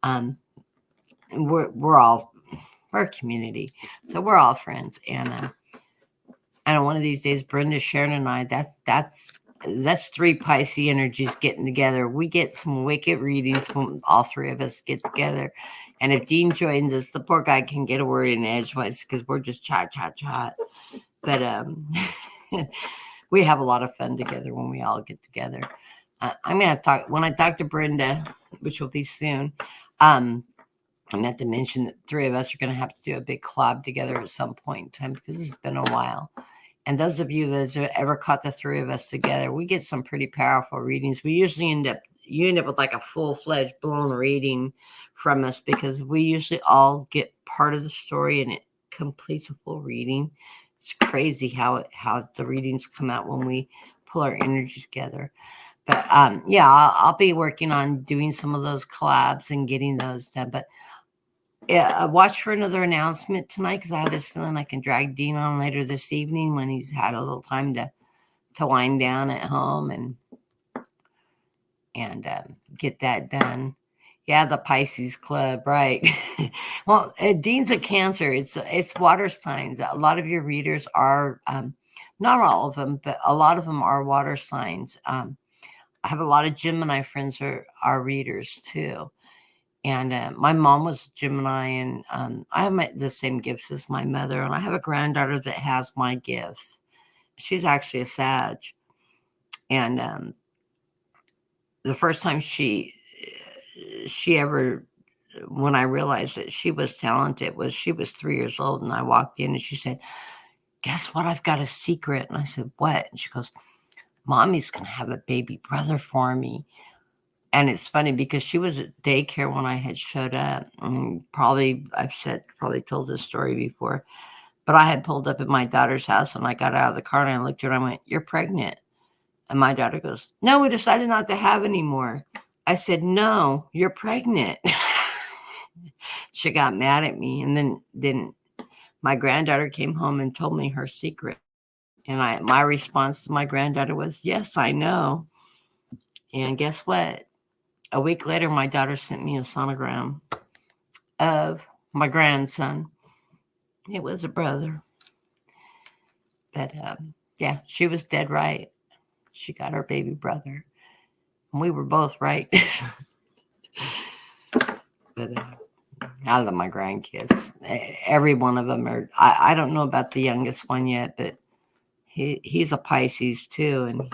And we're a community, so we're all friends. And I know one of these days, Brenda, Sharon, and I, that's three Pisces energies getting together. We get some wicked readings when all three of us get together. And if Dean joins us, the poor guy can get a word in edgewise because we're just chat. But we have a lot of fun together when we all get together. I'm gonna when I talk to Brenda, which will be soon. I meant to mention that three of us are going to have to do a big collab together at some point in time because it's been a while. And those of you that have ever caught the three of us together, we get some pretty powerful readings. We usually end up with like a full-fledged blown reading from us because we usually all get part of the story and it completes a full reading. It's crazy how the readings come out when we pull our energy together. But yeah, I'll be working on doing some of those collabs and getting those done. But yeah, watch for another announcement tonight because I have this feeling I can drag Dean on later this evening when he's had a little time to wind down at home and get that done. Yeah, the Pisces Club, right? Well, Dean's a Cancer. It's water signs. A lot of your readers are, not all of them, but a lot of them are water signs. I have a lot of Gemini friends are readers too. And my mom was Gemini, and I have the same gifts as my mother. And I have a granddaughter that has my gifts. She's actually a Sag. And the first time she ever, when I realized that she was talented, she was 3 years old. And I walked in and she said, guess what? I've got a secret. And I said, what? And she goes, Mommy's going to have a baby brother for me. And it's funny because she was at daycare when I had showed up. And I've told this story before, but I had pulled up at my daughter's house and I got out of the car and I looked at her and I went, you're pregnant. And my daughter goes, no, we decided not to have any more. I said, no, you're pregnant. She got mad at me. And then my granddaughter came home and told me her secret. And my response to my granddaughter was, yes, I know. And guess what? A week later, my daughter sent me a sonogram of my grandson. It was a brother. But yeah, she was dead right. She got her baby brother. And we were both right. But I love my grandkids. Every one of them are. I don't know about the youngest one yet, but he's a Pisces too. And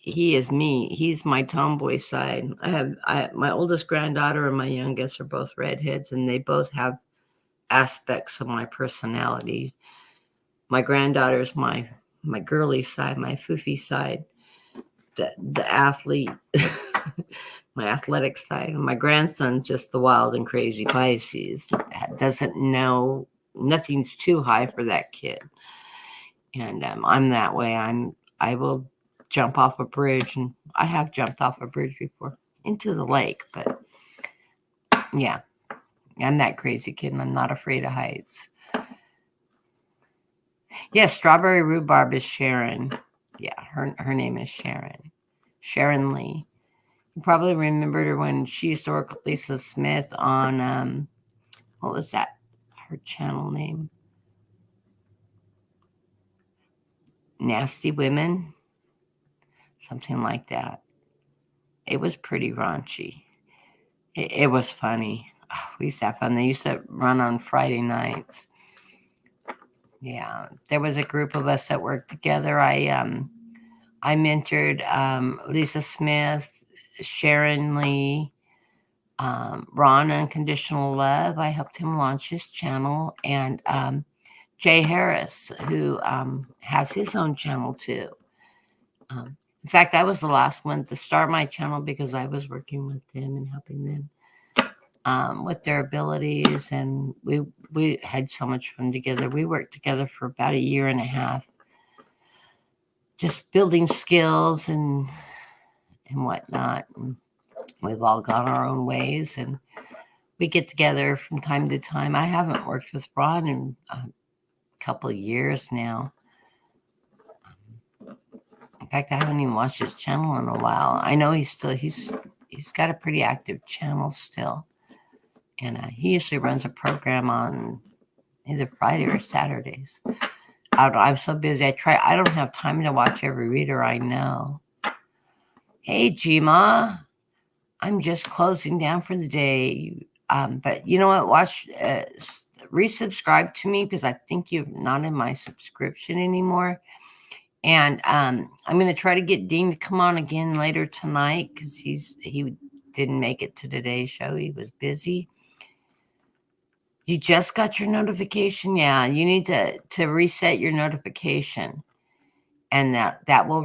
he is me. He's my tomboy side. My oldest granddaughter and my youngest are both redheads, and they both have aspects of my personality. My granddaughter's my girly side, my foofy side, the athlete, my athletic side. And my grandson's just the wild and crazy Pisces. Doesn't know, nothing's too high for that kid. And I'm that way. I will jump off a bridge, and I have jumped off a bridge before into the lake, but Yeah, I'm that crazy kid, and I'm not afraid of heights. Yes, Strawberry Rhubarb is Sharon. Yeah, her name is Sharon. Sharon Lee. You probably remembered her when she used to work with Lisa Smith on, what was that? Her channel name? Nasty Women? Something like that. It was pretty raunchy. It was funny. Oh, we used to have fun. They used to run on Friday nights. Yeah, there was a group of us that worked together. I mentored Lisa Smith, Sharon Lee, Ron Unconditional Love. I helped him launch his channel, and Jay Harris, who has his own channel too. In fact, I was the last one to start my channel because I was working with them and helping them with their abilities, and we had so much fun together. We worked together for about 1.5 years, just building skills and whatnot. And we've all gone our own ways, and we get together from time to time. I haven't worked with Ron in a couple of years now. In fact, I haven't even watched his channel in a while. I know he's got a pretty active channel still, and he usually runs a program on either Friday or Saturdays. I'm so busy. I don't have time to watch every reader I know. Hey, Gma, I'm just closing down for the day. But you know what? Resubscribe to me because I think you're not in my subscription anymore. And I'm going to try to get Dean to come on again later tonight because he didn't make it to today's show. He was busy. You just got your notification? Yeah, you need to reset your notification. And that will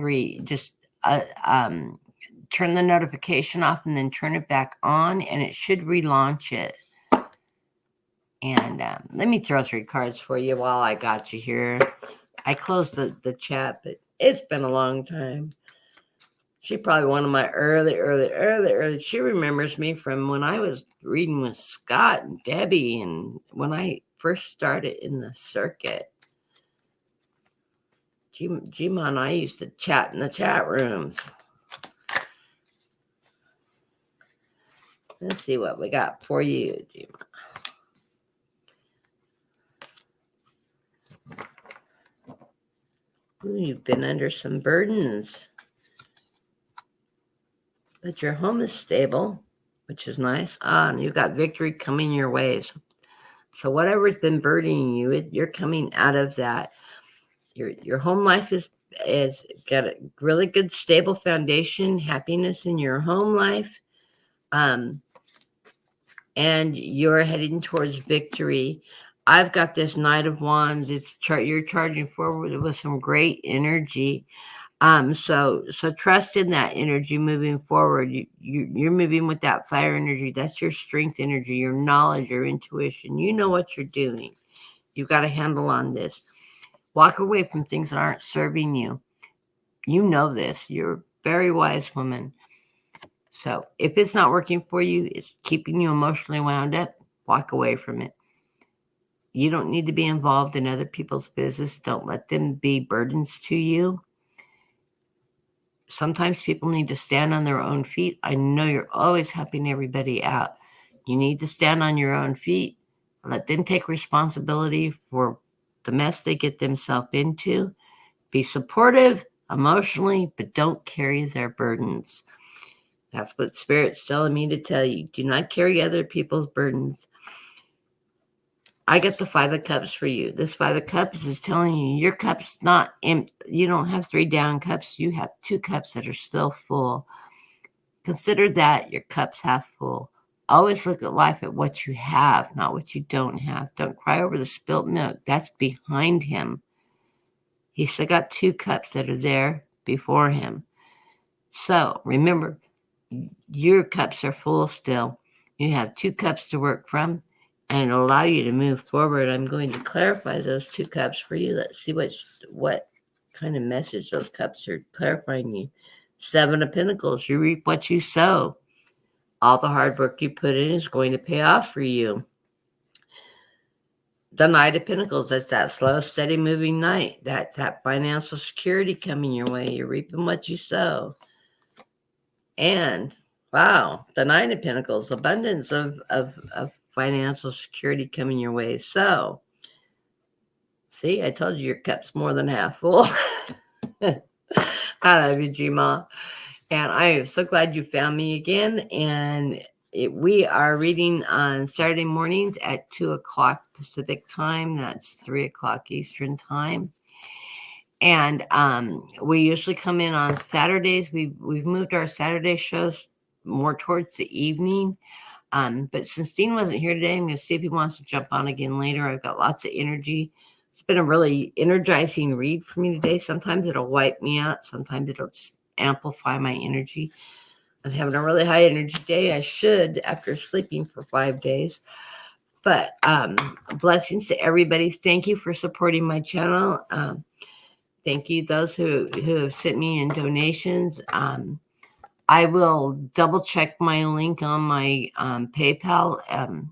turn the notification off and then turn it back on, and it should relaunch it. And let me throw 3 cards for you while I got you here. I closed the chat, but it's been a long time. She probably one of my early. She remembers me from when I was reading with Scott and Debbie, and when I first started in the circuit. Gma and I used to chat in the chat rooms. Let's see what we got for you, Gma. Ooh, you've been under some burdens. But your home is stable, which is nice. And you've got victory coming your way. So whatever's been burdening you, you're coming out of that. Your home life is got a really good, stable foundation, happiness in your home life. And you're heading towards victory. I've got this Knight of Wands. You're charging forward with some great energy. So trust in that energy moving forward. You're moving with that fire energy. That's your strength energy, your knowledge, your intuition. You know what you're doing. You've got a handle on this. Walk away from things that aren't serving you. You know this. You're a very wise woman. So if it's not working for you, it's keeping you emotionally wound up, walk away from it. You don't need to be involved in other people's business. Don't let them be burdens to you. Sometimes people need to stand on their own feet. I know you're always helping everybody out. You need to stand on your own feet. Let them take responsibility for the mess they get themselves into. Be supportive emotionally, but don't carry their burdens. That's what Spirit's telling me to tell you. Do not carry other people's burdens. I got the 5 of Cups for you. This 5 of Cups is telling you your cup's not empty. You don't have 3 down cups. You have 2 cups that are still full. Consider that your cup's half full. Always look at life at what you have, not what you don't have. Don't cry over the spilt milk. That's behind him. He's still got 2 cups that are there before him. So remember, your cups are full still. You have 2 cups to work from, and it'll allow you to move forward. I'm going to clarify those 2 cups for you. Let's see what kind of message those cups are clarifying you. 7 of Pentacles, you reap what you sow. All the hard work you put in is going to pay off for you. The Knight of Pentacles, that's that slow, steady moving knight. That's that financial security coming your way. You're reaping what you sow. And wow, the Nine of Pentacles, abundance of financial security coming your way. So, see, I told you your cup's more than half full. I love you, Gma. And I am so glad you found me again. And we are reading on Saturday mornings at 2 o'clock Pacific time. That's 3 o'clock Eastern time. And we usually come in on Saturdays. We've moved our Saturday shows more towards the evening. But since Dean wasn't here today, I'm going to see if he wants to jump on again later. I've got lots of energy. It's been a really energizing read for me today. Sometimes it'll wipe me out. Sometimes it'll just amplify my energy. I'm having a really high energy day. I should after sleeping for 5 days. But blessings to everybody. Thank you for supporting my channel. Thank you those who have sent me in donations. I will double check my link on my PayPal.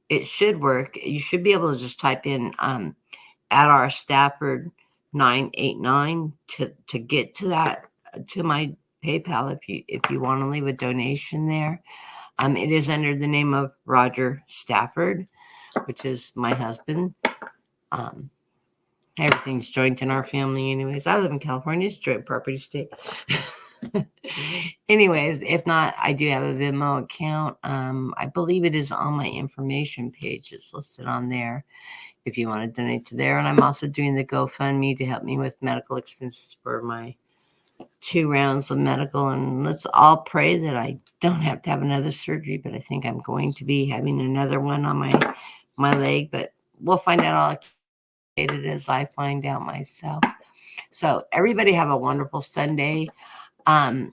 It should work. You should be able to just type in at our Stafford 989 to get to that, to my PayPal if you want to leave a donation there. It is under the name of Roger Stafford, which is my husband. Everything's joint in our family anyways. I live in California. It's joint property state. Anyways, if not, I do have a Venmo account. I believe it is on my information page. It's listed on there if you want to donate to there. And I'm also doing the GoFundMe to help me with medical expenses for my 2 rounds of medical. And let's all pray that I don't have to have another surgery, but I think I'm going to be having another one on my leg. But we'll find out all as I find out myself. So everybody have a wonderful Sunday. And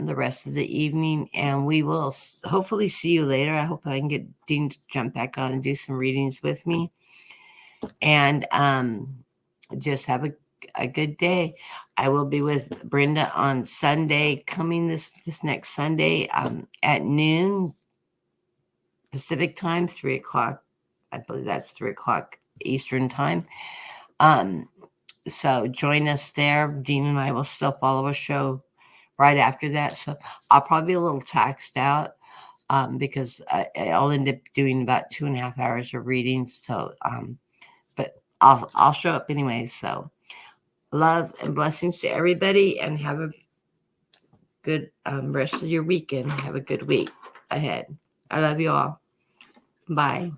the rest of the evening, and we will hopefully see you later. I hope I can get Dean to jump back on and do some readings with me, and just have a good day. I will be with Brenda on Sunday, coming this next Sunday at noon Pacific time, 3 o'clock. I believe that's 3 o'clock Eastern time. So join us there. Dean and I will still follow a show right after that. So I'll probably be a little taxed out because I'll end up doing about 2.5 hours of reading. So, but I'll show up anyway. So love and blessings to everybody, and have a good rest of your weekend. Have a good week ahead. I love you all. Bye.